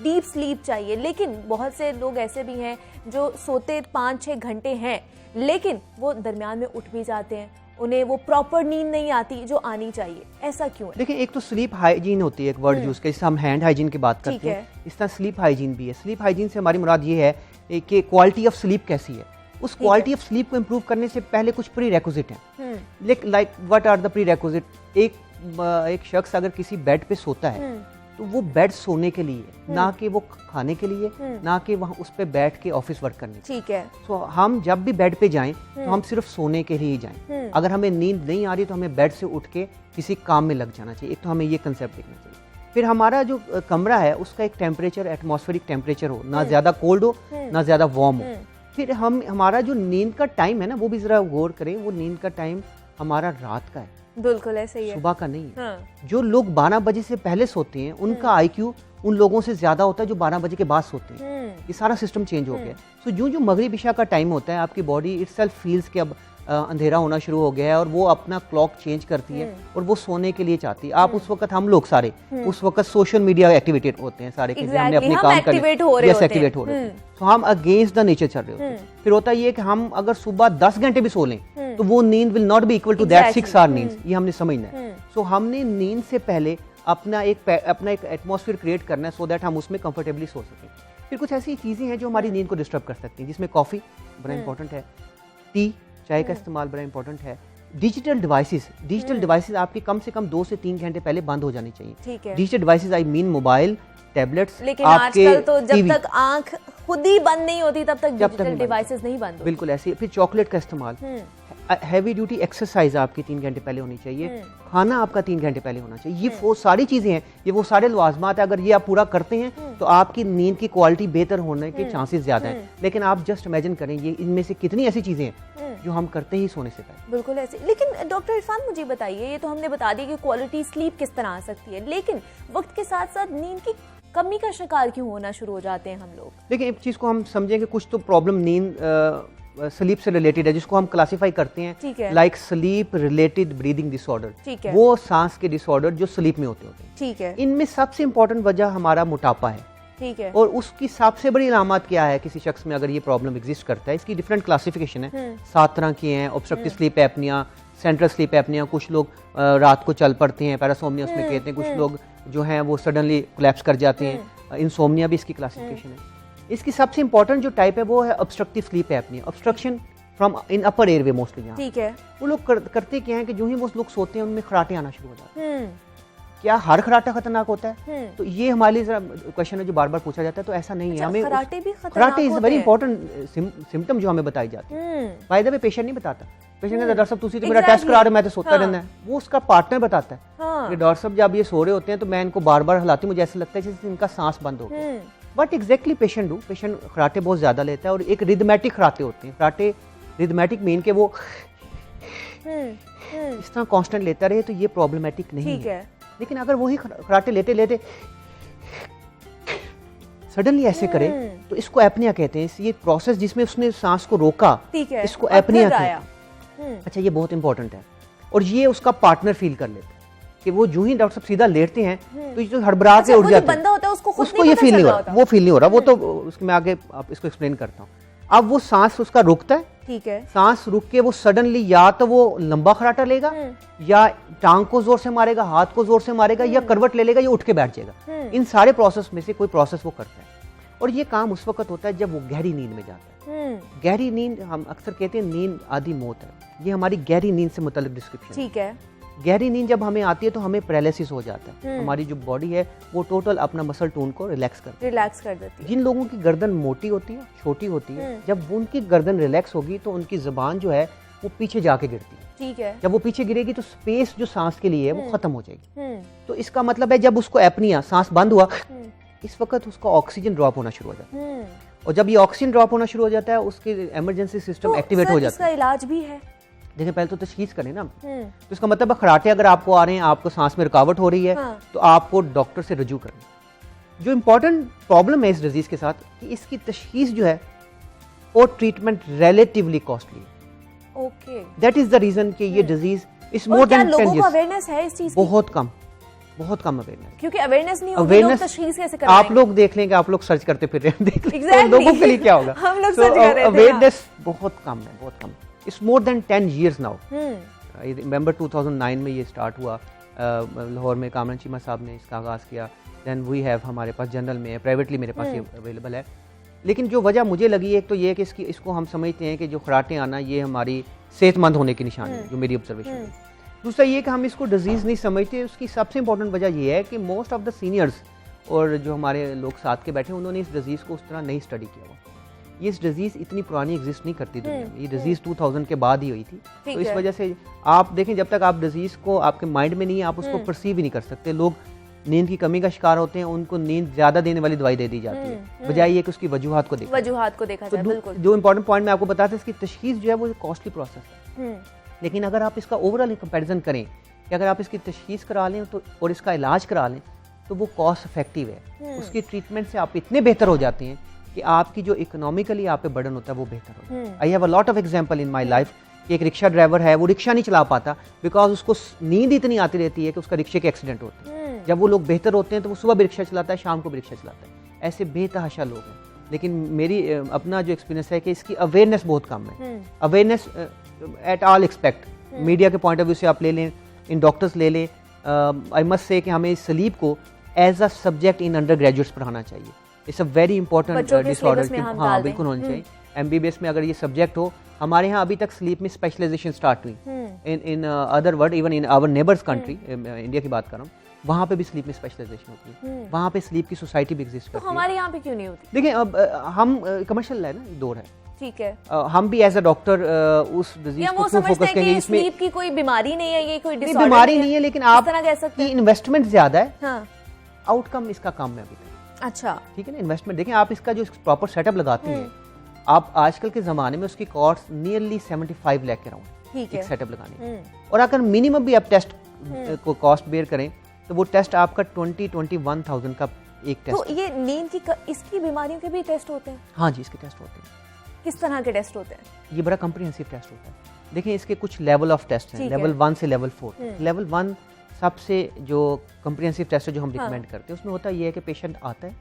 डीप स्लीप चाहिए, लेकिन बहुत से लोग ऐसे भी हैं जो सोते 5-6 घंटे हैं लेकिन वो दरमियान में उठ भी जाते हैं, उन्हें वो प्रॉपर नींद नहीं आती जो आनी चाहिए। ऐसा क्यों है? देखिए, एक तो स्लीप हाइजीन होती है, एक वर्ड यूज जैसे हम हैंड हाइजीन की बात करते हैं, इस तरह स्लीप हाइजीन भी है। स्लीप हाइजीन से हमारी मुराद ये है कि क्वालिटी ऑफ स्लीप कैसी है। उस क्वालिटी ऑफ स्लीप को इम्प्रूव करने से पहले कुछ प्री रेक्विजिट हैं। Like what are the prerequisite? एक शख्स अगर किसी बेड पे सोता है तो वो बेड सोने के लिए, ना कि वो खाने के लिए, ना कि वहाँ उस पे बैठ के ऑफिस वर्क करने। ठीक है। सो हम जब भी बेड पे जाएं तो हम सिर्फ सोने के लिए ही जाएं। अगर हमें नींद नहीं आ रही तो हमें बेड से उठ के किसी काम में लग जाना चाहिए। एक तो हमें ये कंसेप्ट देखना चाहिए। फिर हमारा जो कमरा है उसका एक टेम्परेचर, एटमॉस्फेरिक टेम्परेचर हो, ना ज्यादा कोल्ड हो ना ज्यादा वार्म हो। फिर हमारा जो नींद का टाइम है ना, वो भी जरा गौर करें, वो नींद का टाइम हमारा रात का है, बिल्कुल ऐसे ही है, सुबह का नहीं है। जो लोग 12 बजे से पहले सोते हैं उनका आईक्यू उन लोगों से ज्यादा होता है जो 12 बजे के बाद सोते हैं। ये सारा सिस्टम चेंज हो गया। सो जो मगरिब इशा का टाइम होता है, आपकी बॉडी इटसेल्फ फील्स कि अब अंधेरा होना शुरू हो गया है और वो अपना क्लॉक चेंज करती है और वो सोने के लिए चाहती है। आप उस वक्त, हम लोग सारे उस वक्त सोशल मीडिया एक्टिवेटेड होते हैं सारे, हमने अपने काम कर एक्टिवेट हो रहे होते हैं। तो हम अगेंस्ट द नेचर चल रहे होते हैं। फिर होता ये कि हम अगर सुबह 10 घंटे भी सो लें तो वो नींद will not be equal to that 6 hour नींद। ये हमने समझना है। सो हमने नींद से पहले अपना एक एटमॉस्फेयर क्रिएट करना है सो दैट हम उसमें कंफर्टेबली सो सकें। फिर कुछ ऐसी चीजें हैं जो हमारी नींद को डिस्टर्ब कर सकती हैं, जिसमें कॉफी बड़ा इंपॉर्टेंट है, टी चाय का इस्तेमाल बड़ा इंपॉर्टेंट है, डिजिटल डिवाइसेस आपके कम से कम 2 से 3 घंटे पहले बंद हो जानी चाहिए। Digital devices I mean mobile, tablets. लेकिन आजकल तो जब तक आंख खुद ही बंद नहीं होती तब तक डिजिटल डिवाइसेस नहीं बंद होती। बिल्कुल ऐसे। फिर चॉकलेट का इस्तेमाल, हैवी ड्यूटी एक्सरसाइज आपकी 3 घंटे पहले होनी चाहिए, खाना आपका 3 घंटे पहले होना चाहिए। ये वो सारी चीजें हैं, ये वो सारे लवाजमात है। अगर ये आप पूरा करते हैं तो आपकी नींद की क्वालिटी बेहतर होने के चांसेस ज्यादा हैं। लेकिन आप जस्ट इमेजिन करें ये इनमें से कितनी ऐसी चीजें हैं जो हम करते ही सोने से पहले। बिल्कुल ऐसे। लेकिन डॉक्टर इरफान मुझे बताइए, ये तो हमने बता दिया कि क्वालिटी स्लीप किस तरह आ सकती है, लेकिन वक्त के साथ साथ नींद की कमी का शिकार क्यों होना शुरू हो जाते हैं हम लोग? देखिए, एक चीज को हम समझें कि कुछ तो प्रॉब्लम नींद स्लीप से रिलेटेड है, जिसको हम क्लासिफाई करते हैं like sleep related breathing disorder. वो सांस के डिसऑर्डर जो स्लीप में होते हैं। ठीक है। इनमें सबसे इंपॉर्टेंट वजह हमारा मोटापा है। ठीक है। और उसकी सबसे बड़ी अलामत क्या है किसी शख्स में अगर ये प्रॉब्लम एग्जिस्ट करता है? इसकी डिफरेंट क्लासिफिकेशन है, 7 तरह की हैं। Obstructive sleep apnoea, central sleep apnoea, कुछ लोग रात को चल पड़ते हैं, पैरासोमनिया उसमें कहते हैं, कुछ लोग जो हैं वो सडनली कोलैप्स कर जाते हैं, इंसोमनिया भी इसकी क्लासिफिकेशन है। इसकी सबसे इंपॉर्टेंट जो टाइप है वो है obstructive sleep apnoea, obstruction from in upper airway mostly. ठीक है। वो लोग करते क्या है कि जो ही वो लोग सोते हैं उनमें खराटे आना शुरू हो जाते हैं। क्या हर खराटा खतरनाक होता है? तो ये हमारे लिए क्वेश्चन है जो बार बार पूछा जाता है। तो ऐसा नहीं है। हमें खराटे इज वेरी इंपॉर्टेंट सिम्टम जो हमें बताई जाती है। बाय द वे पेशेंट नहीं बताता, पेशेंट कहता डॉक्टर साहब तुसी तो मेरा टेस्ट करा रहे, मैं तो सोता रहना है। वो उसका पार्टनर बताता है कि डॉक्टर साहब जब ये सो रहे होते हैं तो मैं इनको बार बार हिलाती हूँ, मुझे ऐसा लगता है जैसे इनका सांस बंद हो गया। बट एग्जैक्टली पेशेंट खराटे बहुत ज्यादा लेता है और एक रिदमेटिक खराटे होते हैं। खराटे रिदमेटिक मीन के वो इस तरह कांस्टेंट लेता रहे तो ये प्रॉब्लमेटिक नहीं ठीक है। लेकिन अगर वही खराटे लेते लेते सडनली ऐसे करे तो इसको एपनिया कहते हैं। ये प्रोसेस जिसमें उसने सांस को रोका, ठीक है, इसको और एपनिया फिर कहते आया। हैं। अच्छा, ये बहुत इंपॉर्टेंट है। और ये उसका पार्टनर फील कर लेता है कि वो जो ही डॉक्टर साहब सीधा लेटते हैं तो ये जो हड़बड़ा के उठ जाते हैं, बंदा होता है उसको ये फील नहीं हो रहा, वो फील नहीं हो रहा। वो तो उसके मैं आगे आप इसको एक्सप्लेन करता हूँ। अब वो सांस उसका रुकता है, ठीक है, सांस रुक के वो सडनली या तो वो लंबा खराटा लेगा या टांग को जोर से मारेगा, हाथ को जोर से मारेगा, या करवट ले लेगा, या उठ के बैठ जाएगा। इन सारे प्रोसेस में से कोई प्रोसेस वो करता है। और ये काम उस वक्त होता है जब वो गहरी नींद में जाता है। गहरी नींद, हम अक्सर कहते हैं नींद आधी मौत है। ये हमारी गहरी नींद से मुताल्लिक डिस्क्रिप्शन। ठीक है। गहरी नींद जब हमें आती है तो हमें पैरालिसिस हो जाता है। हमारी जो बॉडी है वो टोटल अपना मसल टोन को रिलैक्स कर देती है। जिन लोगों की गर्दन मोटी होती है, छोटी होती है, जब उनकी गर्दन रिलैक्स होगी तो उनकी जुबान जो है वो पीछे जाके गिरती है। ठीक है। जब वो पीछे गिरेगी तो स्पेस जो सांस के लिए है वो खत्म हो जाएगी। तो इसका मतलब है जब उसको एपनिया, सांस बंद हुआ, इस वक्त उसका ऑक्सीजन ड्रॉप होना शुरू हो जाता है। और जब ये ऑक्सीजन ड्रॉप होना शुरू हो जाता है उसके इमरजेंसी सिस्टम एक्टिवेट हो जाता है। इसका इलाज भी है। देखिए, पहले तो तशखीस करें ना। तो इसका मतलब है खराटे अगर आपको आ रहे हैं, आपको सांस में रुकावट हो रही है, तो आपको डॉक्टर से रजू करना। जो इंपॉर्टेंट प्रॉब्लम है इस डिजीज के साथ कि इसकी तशखीस जो है और ट्रीटमेंट रिलेटिवली कॉस्टली है। Okay, that is the reason कि ये डिजीज इज मोर देन 10 लोगों को अवेयरनेस है इस चीज की? बहुत कम अवेयरनेस। क्योंकि अवेयरनेस नहीं होगी, लोग तशखीस कैसे कराएंगे? आप लोग देख लेंगे, आप लोग सर्च करते फिर रहे हैं, देख लें Exactly. लोगों के लिए क्या होगा। हम लोग सर्च कर रहे थे। अवेयरनेस बहुत कम है, बहुत कम। It's more than 10 years now. I remember 2009 में ये स्टार्ट हुआ। लाहौर में कामरान चीमा साहब ने इसका आगाज़ किया। देन वी हैव, हमारे पास जनरल में है, प्राइवेटली मेरे पास ये अवेलेबल है। लेकिन जो वजह मुझे लगी है तो ये है कि इसको हम समझते हैं कि जो खराटे आना ये हमारी सेहतमंद होने की निशानी है, जो मेरी ऑब्जर्वेशन है। दूसरा ये कि हम इसको डिजीज़ नहीं समझते। उसकी सबसे इंपॉर्टेंट वजह ये है कि मोस्ट ऑफ द सीनियर्स और जो हमारे लोग साथ के बैठे हैं उन्होंने इस डिजीज़ को उस तरह नहीं स्टडी किया हुआ। ये इस डिजीज़ इतनी पुरानी एग्जिस्ट नहीं करती दुनिया में। ये डिजीज़ 2000 के बाद ही हुई थी। तो इस वजह से आप देखें, जब तक आप डिजीज़ को आपके माइंड में नहीं है, आप उसको परसीव ही नहीं कर सकते। लोग नींद की कमी का शिकार होते हैं, उनको नींद ज़्यादा देने वाली दवाई दे दी जाती है, बजाय ये कि उसकी वजूहात को देखा जाए। बिल्कुल, जो इंपॉर्टेंट पॉइंट मैं आपको बताता हूँ, इसकी तशखीस जो है वो कॉस्टली प्रोसेस है। लेकिन अगर आप इसका ओवरऑल कंपैरिजन करें कि अगर आप इसकी तशखीस करा लें तो और इसका इलाज करा लें तो वो कॉस्ट इफेक्टिव है। उसकी ट्रीटमेंट से आप इतने बेहतर हो जाते हैं कि आपकी जो इकोनॉमिकली आप पे बर्डन होता है वो बेहतर हो जाता है। I have a lot of example in my life कि एक रिक्शा ड्राइवर है, वो रिक्शा नहीं चला पाता बिकॉज उसको नींद इतनी आती रहती है कि उसका रिक्शे के एक्सीडेंट होते हैं। जब वो लोग बेहतर होते हैं तो वो सुबह भी रिक्शा चलाता है, शाम को भी रिक्शा चलाता है। ऐसे बेतहाशा लोग हैं। लेकिन मेरी अपना जो एक्सपीरियंस है कि इसकी अवेयरनेस बहुत कम है। Awareness at all expect, media के पॉइंट ऑफ व्यू से आप ले लें, इन डॉक्टर्स ले लें। आई मस्ट से कि हमें इस स्लीप को as a subject in undergraduates पढ़ाना चाहिए। It's a very important disorder. हाँ, बिल्कुल होनी चाहिए। MBBS में अगर ये सब्जेक्ट हो, हमारे यहाँ अभी तक स्लीप में स्पेशलाइजेशन स्टार्ट हुई। In other world, even in our neighbours country, India की बात कर रहा हूँ, वहाँ पे भी स्लीप में स्पेशलाइजेशन होती है। वहाँ पे स्लीप की सोसाइटी भी एग्जिस्ट करती है। हमारे यहाँ पे क्यों नहीं होती? देखिए, अब हम कमर्शियल है ना, दौर है। ठीक है। हम भी एज अ डॉक्टर उस डिजीज को क्यों फोकस करेंगे? इसमें स्लीप की कोई बीमारी नहीं है, ये कोई डिसऑर्डर बीमारी नहीं है, लेकिन आप की इन्वेस्टमेंट ज्यादा है। हाँ। आउटकम इसका कम है अभी तक। अच्छा, ठीक है ना। इन्वेस्टमेंट देखें, आप इसका जो प्रॉपर सेटअप लगाते हैं, आप आजकल के जमाने में उसकी कॉस्ट नियरली 75 लाख के राउंड एक सेटअप लगाने। और अगर मिनिमम भी आप टेस्ट को कॉस्ट बेयर करें तो वो टेस्ट आपका 20-21,000 का एक टेस्ट। तो ये नींद की इसकी बीमारियों के भी टेस्ट होते हैं? हाँ जी, इसके टेस्ट होते हैं। किस तरह के टेस्ट होते हैं? ये बड़ा कॉम्प्रिहेंसिव टेस्ट होता है। देखिए, इसके कुछ लेवल ऑफ टेस्ट हैं, लेवल 1 से लेवल 4। लेवल 1 सबसे जो कॉम्प्रिहेंसिव टेस्ट है जो हम रिकमेंड करते हैं, उसमें होता ये है कि पेशेंट आता है,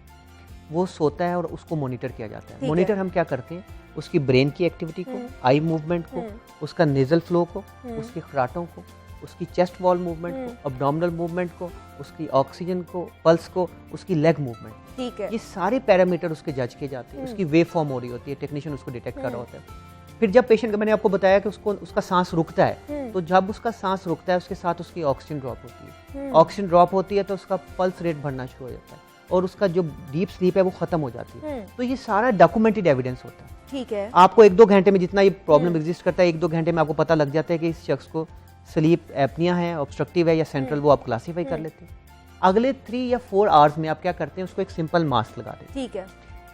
वो सोता है और उसको मॉनिटर किया जाता है। मॉनिटर हम क्या करते हैं, उसकी ब्रेन की एक्टिविटी को, आई मूवमेंट को, उसका नेजल फ्लो को, उसके खराटों को, उसकी चेस्ट वॉल मूवमेंट को, अब्डोमिनल मूवमेंट को, उसकी ऑक्सीजन को, पल्स को, उसकी लेग मूवमेंट। ठीक है। ये सारे पैरामीटर उसके जज किए जाते हैं। उसकी वेव फॉर्म हो रही होती है, टेक्नीशियन उसको डिटेक्ट कर रहा होता है। फिर जब पेशेंट का, मैंने आपको बताया कि उसका सांस रुकता है, तो जब उसका सांस रुकता है उसके साथ उसकी ऑक्सीजन ड्रॉप होती है। ऑक्सीजन ड्रॉप होती है तो उसका पल्स रेट बढ़ना शुरू हो जाता है और उसका जो डीप स्लीप है वो खत्म हो जाती है। तो ये सारा डॉक्यूमेंटेड एविडेंस होता है। ठीक है। आपको 1-2 घंटे में जितना ये प्रॉब्लम एग्जिस्ट करता है, 1-2 घंटे में आपको पता लग जाता है कि इस शख्स को स्लीप एपनिया है, ऑब्स्ट्रक्टिव है या सेंट्रल, वो आप क्लासीफाई कर लेते हैं। अगले 3 या 4 आवर्स में आप क्या करते हैं, उसको एक सिंपल मास्क लगा देते हैं। ठीक है।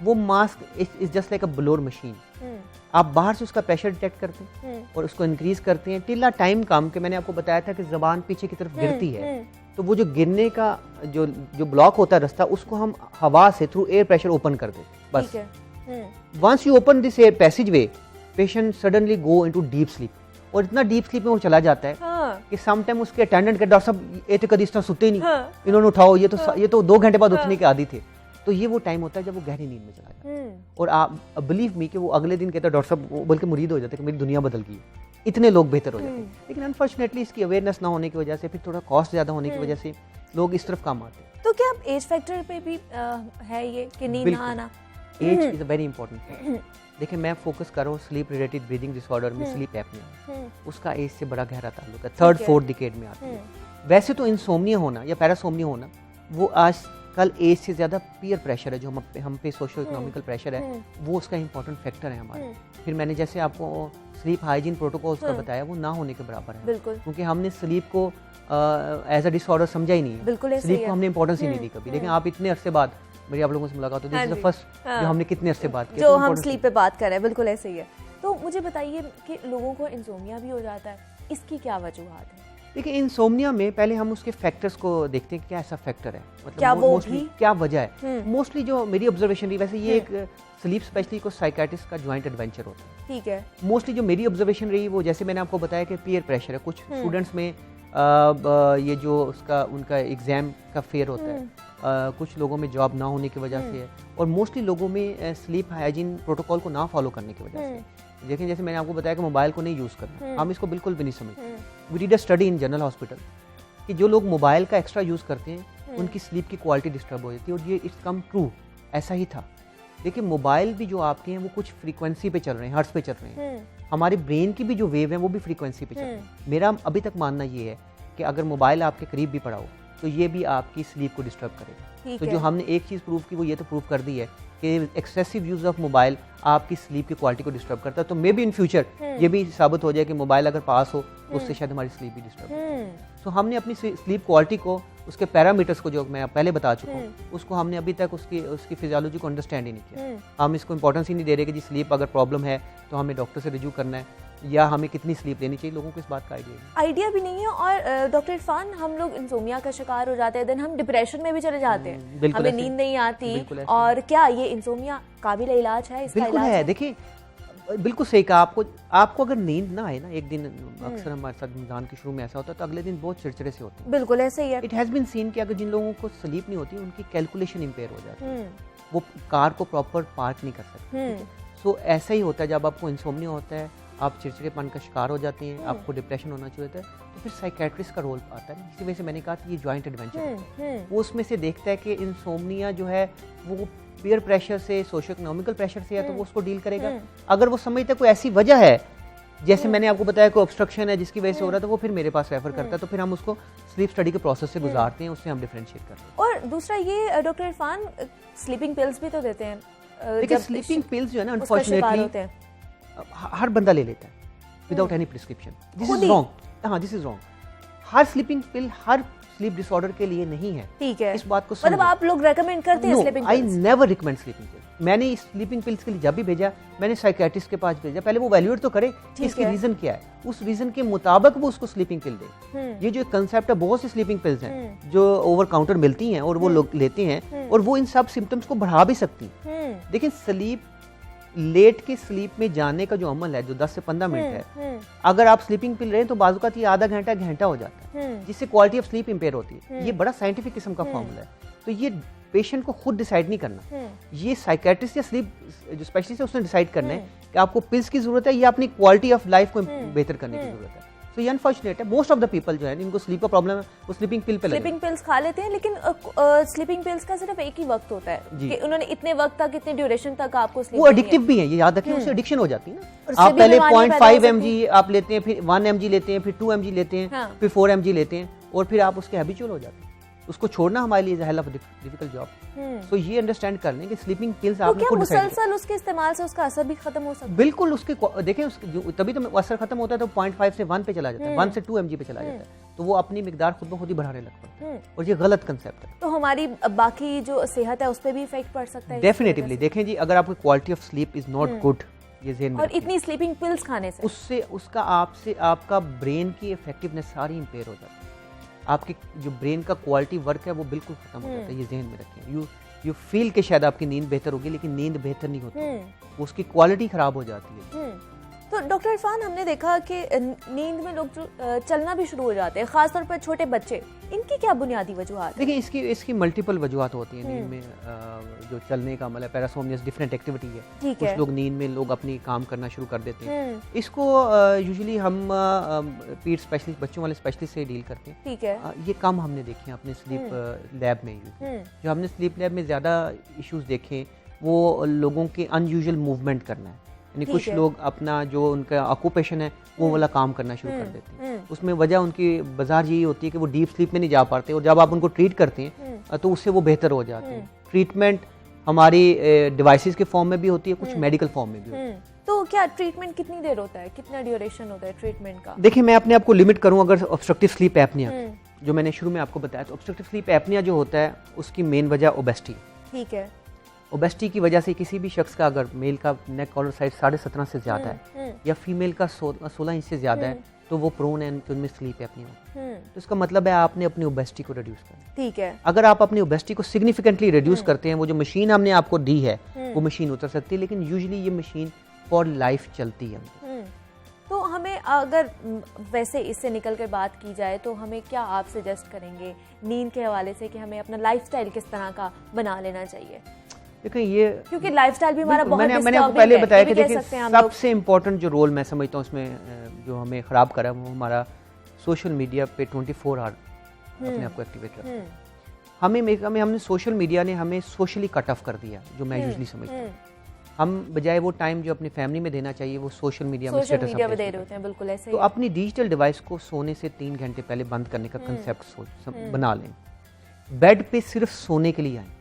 वो mask is just like a blower machine. आप बाहर से उसका प्रेशर डिटेक्ट करते हैं और उसको इंक्रीज करते हैं टिल अ टाइम कम कि मैंने आपको बताया था कि जबान पीछे की तरफ गिरती है, तो वो जो गिरने का जो ब्लॉक होता है रास्ता, उसको हम हवा से थ्रू एयर प्रेशर ओपन कर देते हैं बस। Once you open this air passage way, patient suddenly go into deep sleep, और इतना डीप स्लीप में वो चला जाता है कि सम टाइम उसके अटेंडेंट के डॉक्टर साहब ये तो कभी इस तरह सोते ही नहीं, इन्होंने उठाओ, ये तो 2 घंटे बाद उठने के आदी थे। तो ये वो टाइम होता है जब वो गहरी नींद में चला जाता है, और आप बिलीव मी कि वो अगले दिन कहता है डॉक्टर साहब, वो बल्कि मुरीद हो जाते हैं कि मेरी दुनिया बदल गई, इतने लोग बेहतर हो जाते हैं। लेकिन अनफॉर्चुनेटली इसकी अवेयरनेस ना होने की वजह से, फिर थोड़ा कॉस्ट ज़्यादा होने की वजह से लोग इस तरफ काम आते हैं। तो क्या एज फैक्टर पे भी है ये कि नींद ना आना? Age is a very important factor. देखिए, मैं फोकस कर रहा हूँ स्लीप रिलेटेड ब्रीदिंग डिसऑर्डर में, स्लीप एपनिया, उसका एज से बड़ा गहरा ताल्लुक है, 3rd 4th डिकेड में आती है। वैसे तो इंसोम्निया होना या पैरासोम्निया होना वो आज कल एज से ज़्यादा पीयर प्रेशर है, जो हम पे सोशो इकोनॉमिकल प्रेशर है, वो उसका इंपॉर्टेंट फैक्टर है हमारे। फिर मैंने जैसे आपको स्लीप हाइजीन प्रोटोकॉल्स का बताया, वो ना होने के बराबर है, क्योंकि हमने स्लीप को एज अ डिसऑर्डर समझा ही नहीं है, स्लीप को हमने इंपॉर्टेंस ही नहीं दी कभी। लेकिन आप इतने अरसे बाद मेरी आप लोगों से मुलाकात होती है, फर्स्ट जो हमने कितने अरसे बाद जो हम स्लीप पे बात कर रहे हैं, बिल्कुल ऐसे ही है। तो मुझे बताइए कि लोगों को इंसोम्निया भी हो जाता है, इसकी क्या वजूहत है? देखिए, इंसोम्निया में पहले हम उसके फैक्टर्स को देखते हैं कि क्या ऐसा फैक्टर है, मतलब क्या वो मोस्टली क्या वजह है। मोस्टली जो मेरी ऑब्जर्वेशन रही, वैसे ये एक स्लीप स्पेशलिस्ट को साइकाइट्रिस्ट का ज्वाइंट एडवेंचर होता है, ठीक है। मोस्टली जो मेरी ऑब्जर्वेशन रही, वो जैसे मैंने आपको बताया कि पीयर प्रेशर है, कुछ स्टूडेंट्स में ये जो उनका एग्जाम का फेयर होता है, कुछ लोगों में जॉब ना होने की वजह से है, और मोस्टली लोगों में स्लीप हाइजीन प्रोटोकॉल को ना फॉलो करने की वजह से। देखें, जैसे मैंने आपको बताया कि मोबाइल को नहीं यूज़ करना, हम इसको बिल्कुल भी नहीं समझते। We did a study in general hospital कि जो लोग मोबाइल का एक्स्ट्रा यूज़ करते हैं, उनकी स्लीप की क्वालिटी डिस्टर्ब हो जाती है, और ये इट्स कम ट्रू, ऐसा ही था। देखिए, मोबाइल भी जो आपके हैं वो कुछ फ्रीक्वेंसी पे चल रहे हैं, हर्ट्ज पे चल रहे हैं, हमारे ब्रेन की भी जो वेव है वो भी फ्रीक्वेंसी पे चल रही है। मेरा अभी तक मानना ये है कि अगर मोबाइल आपके करीब भी पड़ा हो, तो ये भी आपकी स्लीप को डिस्टर्ब करेगा। तो जो हमने एक चीज़ प्रूव की, वो ये तो प्रूव कर दी है कि एक्सेसिव यूज ऑफ मोबाइल आपकी स्लीप की क्वालिटी को डिस्टर्ब करता है। तो मे बी इन फ्यूचर ये भी साबित हो जाए कि मोबाइल अगर पास हो तो उससे शायद हमारी स्लीप भी डिस्टर्ब हो। तो हमने अपनी स्लीप क्वालिटी को, उसके पैरामीटर्स को जो मैं पहले बता चुका हूँ, उसको हमने अभी तक उसकी फिजियोलॉजी को अंडरस्टैंड ही नहीं किया। हम इसको इंपॉर्टेंस ही नहीं दे रहे कि जी स्लीप अगर प्रॉब्लम है तो हमें डॉक्टर से रिव्यू करना है, या हमें कितनी स्लीप लेनी चाहिए, लोगों को इस बात का आइडिया भी नहीं है। और डॉक्टर इरफान, हम लोग इंसोम्निया का शिकार हो जाते हैं, देन हम डिप्रेशन में भी चले जाते हैं, हमें नींद नहीं आती, और क्या ये इंसोम्निया काबिल इलाज है? इसका बिल्कुल है। देखिए, बिल्कुल सही कहा। आपको अगर नींद ना आए ना एक दिन, अक्सर हमारे साथ रमजान के शुरू में ऐसा होता है, तो अगले दिन बहुत चिड़चिड़े से होते हैं। बिल्कुल ऐसे ही है। इट हैज बीन सीन कि अगर जिन लोगों को स्लीप नहीं होती, उनकी कैलकुलेशन इंपेयर हो जाती है, वो कार को प्रॉपर पार्क नहीं कर सकते। सो ऐसा ही होता है, जब आपको इंसोम्निया होता है, आप चिड़चिड़ेपन का शिकार हो जाते हैं, आपको डिप्रेशन होना चाहिए होता है, तो फिर साइकेट्रिस्ट का रोल आता है। इसी वजह से मैंने कहा कि ये ज्वाइंट एडवेंचर है, वो उसमें से देखता है कि इंसोम्निया जो है वो पीयर प्रेशर से, सोशो इकोनॉमिकल प्रेशर से है, तो वो उसको डील करेगा। अगर वो समझता है कोई ऐसी वजह है, जैसे मैंने आपको बताया कोई ऑब्स्ट्रक्शन है जिसकी वजह से हो रहा है, तो वो फिर मेरे पास रेफर करता है, तो फिर हम उसको स्लीप स्टडी के प्रोसेस से गुजारते हैं, उससे हम डिफरेंशिएट करते हैं। और दूसरा ये डॉक्टर इरफान, स्लीपिंग पिल्स भी तो देते हैं। देखिए, स्लीपिंग पिल्स जो है ना, अनफॉर्चुनेटली हर बंदा ले लेता है without any prescription. This is wrong. हाँ, दिस इज रॉन्ग। हर स्लीपिंग पिल हर स्लीप डिसऑर्डर के लिए नहीं है, ठीक है। इस बात को मतलब आप लोग रेकमेंड करते हैं sleeping pills? I never recommend sleeping pills. मैंने स्लीपिंग पिल्स के लिए जब भी भेजा, मैंने साइकियाट्रिस्ट के पास भेजा, पहले वो वैल्यूएट तो करे इसकी रीजन क्या है, उस रीजन के मुताबिक वो उसको स्लीपिंग पिल दे। ये जो कंसेप्ट है, बहुत सी स्लीपिंग पिल्स हैं जो ओवर काउंटर मिलती हैं और वो लोग लेते हैं, और वो इन सब सिम्टम्स को बढ़ा भी सकती हैं। लेकिन स्लीप लेट के स्लीप में जाने का जो अमल है, जो 10 से 15 मिनट है, अगर आप स्लीपिंग पिल रहे हैं तो बाजुकात ये आधा घंटा घंटा हो जाता है, जिससे क्वालिटी ऑफ स्लीप इंपेयर होती है। ये बड़ा साइंटिफिक किस्म का फॉर्मूला है, तो ये पेशेंट को खुद डिसाइड नहीं करना, ये साइकियाट्रिस्ट या स्लीप जो स्पेशलिस्ट है उसने डिसाइड करना है कि आपको पिल्स की जरूरत है या अपनी क्वालिटी ऑफ लाइफ को बेहतर करने की जरूरत है। तो ये अनफॉर्चुनेट है, मोस्ट ऑफ द पीपल जो है इनको स्लीप का प्रॉब्लम है, वो स्लीपिंग पिल पे स्लीपिंग पिल्स खा लेते हैं, लेकिन स्लीपिंग पिल्स का सिर्फ एक ही वक्त होता है कि उन्होंने इतने वक्त तक, इतने ड्यूरेशन तक आपको स्लीप। वो एडिक्टिव भी है, ये याद रखिए, उससे एडिक्शन हो जाती है ना। आप पहले 0.5 mg आप लेते हैं, फिर 1 mg लेते हैं, फिर 2 mg लेते हैं, फिर 4 mg लेते हैं, और फिर आप उसके हैबिचुअल हो जाते हैं। उसको छोड़ना हमारे लिए हेल ऑफ डिफिकल्ट जॉब। सो ये अंडरस्टैंड कर लें कि स्लीपिंग पिल्स तो आपने क्या खुद डिसाइड मुसलसल उसके इस्तेमाल से उसका असर भी खत्म हो सकता है? बिल्कुल, उसके देखें तभी तो असर खत्म होता है तो 0.5 से 1 पे चला जाता है, 1 से 2 mg पे चला जाता है, तो वो अपनी मिकदार खुद ब खुद ही बढ़ाने लगता है, और ये गलत कंसेप्ट है। तो हमारी बाकी जो सेहत है उस पर भी इफेक्ट पड़ सकता है डेफिनेटली। देखें जी, अगर आपकी quality of sleep is not good, ये ज़हन में और रखें, इतनी स्लीपिंग पिल्स खाने से उससे उसका आपका ब्रेन की इफेक्टिवनेस सारी इंपेयर हो जाती है, आपकी जो ब्रेन का क्वालिटी वर्क है वो बिल्कुल खत्म हो जाता है, ये ज़हन में रखें। यू फील के शायद आपकी नींद बेहतर होगी, लेकिन नींद बेहतर नहीं होती, उसकी क्वालिटी खराब हो जाती है। तो डॉक्टर इरफान, हमने देखा कि नींद में लोग जो चलना भी शुरू हो जाते हैं, खासतौर पर छोटे बच्चे, इनकी क्या बुनियादी वजूहत है? देखिए, इसकी मल्टीपल वजूहत होती हैं नींद में। जो चलने का मतलब पैरासोमनियस डिफरेंट एक्टिविटी है, कुछ लोग नींद में लोग अपनी काम करना शुरू कर देते हैं। इसको यूजुअली हम पीड स्पेशलिस्ट, बच्चों वाले स्पेशलिस्ट से डील करते हैं। ठीक है। ये कम हमने देखे अपने स्लीप लैब में। जो हमने स्लीप लैब में ज़्यादा इश्यूज देखे वो लोगों के अनयूजुअल मूवमेंट करना है, यानी कुछ लोग अपना जो उनका ऑक्यूपेशन है वो वाला काम करना शुरू कर देते हैं। उसमें वजह उनकी बाजार यही होती है कि वो डीप स्लीप में नहीं जा पाते, और जब आप उनको ट्रीट करते हैं तो उससे वो बेहतर हो जाते हैं। ट्रीटमेंट हमारी डिवाइसेस के फॉर्म में भी होती है, कुछ मेडिकल फॉर्म में भी होती है। तो क्या ट्रीटमेंट कितनी देर होता है, कितना ड्यूरेशन होता है ट्रीटमेंट का? देखिए, मैं अपने आप को लिमिट करूं, अगर ऑब्स्ट्रक्टिव स्लीप एपनिया जो मैंने शुरू में आपको बताया, तो ऑब्स्ट्रक्टिव स्लीप एपनिया जो होता है उसकी मेन वजह ओबेसिटी। ठीक है। ओबेसिटी की वजह से किसी भी शख्स का अगर मेल का नेक कॉलर साइज 17.5 से ज्यादा है या फीमेल का 16 इंच से ज्यादा है, तो वो प्रोन है कि उनमें स्लीप एपनिया होती है। तो इसका मतलब है आपने अपनी ओबेसिटी को रिड्यूस करना। ठीक है। अगर आप अपनी ओबेसिटी को सिग्निफिकेंटली रिड्यूस करते हैं, वो जो मशीन हमने आपको दी है वो मशीन उतर सकती है, लेकिन यूजुअली ये मशीन फॉर लाइफ चलती है। तो हमें अगर वैसे इससे निकल कर बात की जाए तो हमें क्या आप सजेस्ट करेंगे नींद के हवाले से कि हमें अपना लाइफस्टाइल किस तरह का बना लेना चाहिए? देखिए, ये क्योंकि लाइफस्टाइल भी हमारा बहुत मैंने आपको पहले बताया कि देखिए सबसे इम्पोर्टेंट जो रोल मैं समझता हूँ इसमें जो हमें ख़राब करा वो हमारा सोशल मीडिया पे 24 आवर अपने आप को एक्टिवेट रखना। हमने सोशल मीडिया ने हमें सोशली कट ऑफ कर दिया, जो मैं यूजुअली समझता हूँ। हम बजाय वो टाइम जो अपनी फैमिली में देना चाहिए वो सोशल मीडिया में स्टेटस दे रहे होते हैं। बिल्कुल ऐसे तो अपनी डिजिटल डिवाइस को सोने से 3 घंटे पहले बंद करने का कंसेप्ट बना लें। बेड पे सिर्फ सोने के लिए आए।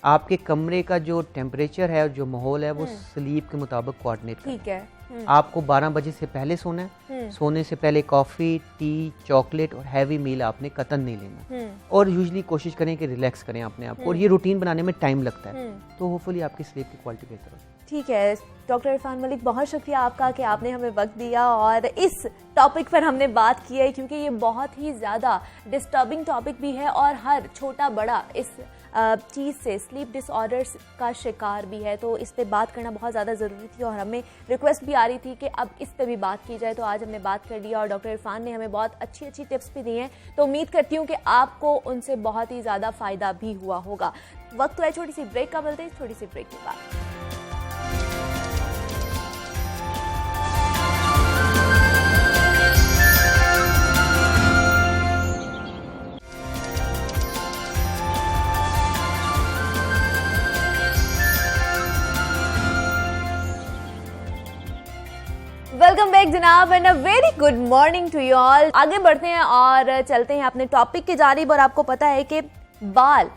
आपके कमरे का जो टेम्परेचर है और जो माहौल है वो स्लीप के मुताबिक कोऑर्डिनेट करें। ठीक है। आपको 12 बजे से पहले सोना है। सोने से पहले कॉफ़ी, टी, चॉकलेट और हैवी मील आपने कतन नहीं लेना। और यूजुअली कोशिश करें कि रिलैक्स करें अपने आप को, और ये रूटीन बनाने में टाइम लगता है, तो होपफुली आपकी स्लीप की क्वालिटी बेहतर हो। ठीक है डॉक्टर इरफान मलिक, बहुत शुक्रिया आपका कि आपने हमें वक्त दिया और इस टॉपिक पर हमने बात की है, क्योंकि ये बहुत ही ज़्यादा डिस्टर्बिंग टॉपिक भी है और हर छोटा बड़ा इस चीज़ से, स्लीप डिसऑर्डर्स का शिकार भी है। तो इस पे बात करना बहुत ज़्यादा ज़रूरी थी और हमें रिक्वेस्ट भी आ रही थी कि अब इस पे भी बात की जाए, तो आज हमने बात कर लिया और डॉक्टर इरफान ने हमें बहुत अच्छी अच्छी टिप्स भी दी हैं। तो उम्मीद करती हूँ कि आपको उनसे बहुत ही ज़्यादा फ़ायदा भी हुआ होगा। वक्त तो है छोटी सी ब्रेक का, मिलते हैं छोटी सी ब्रेक के बाद। वेलकम बैक जनाब and a very good morning to you all. आगे बढ़ते हैं और चलते हैं अपने टॉपिक की जानिब। और आपको पता है कि बाल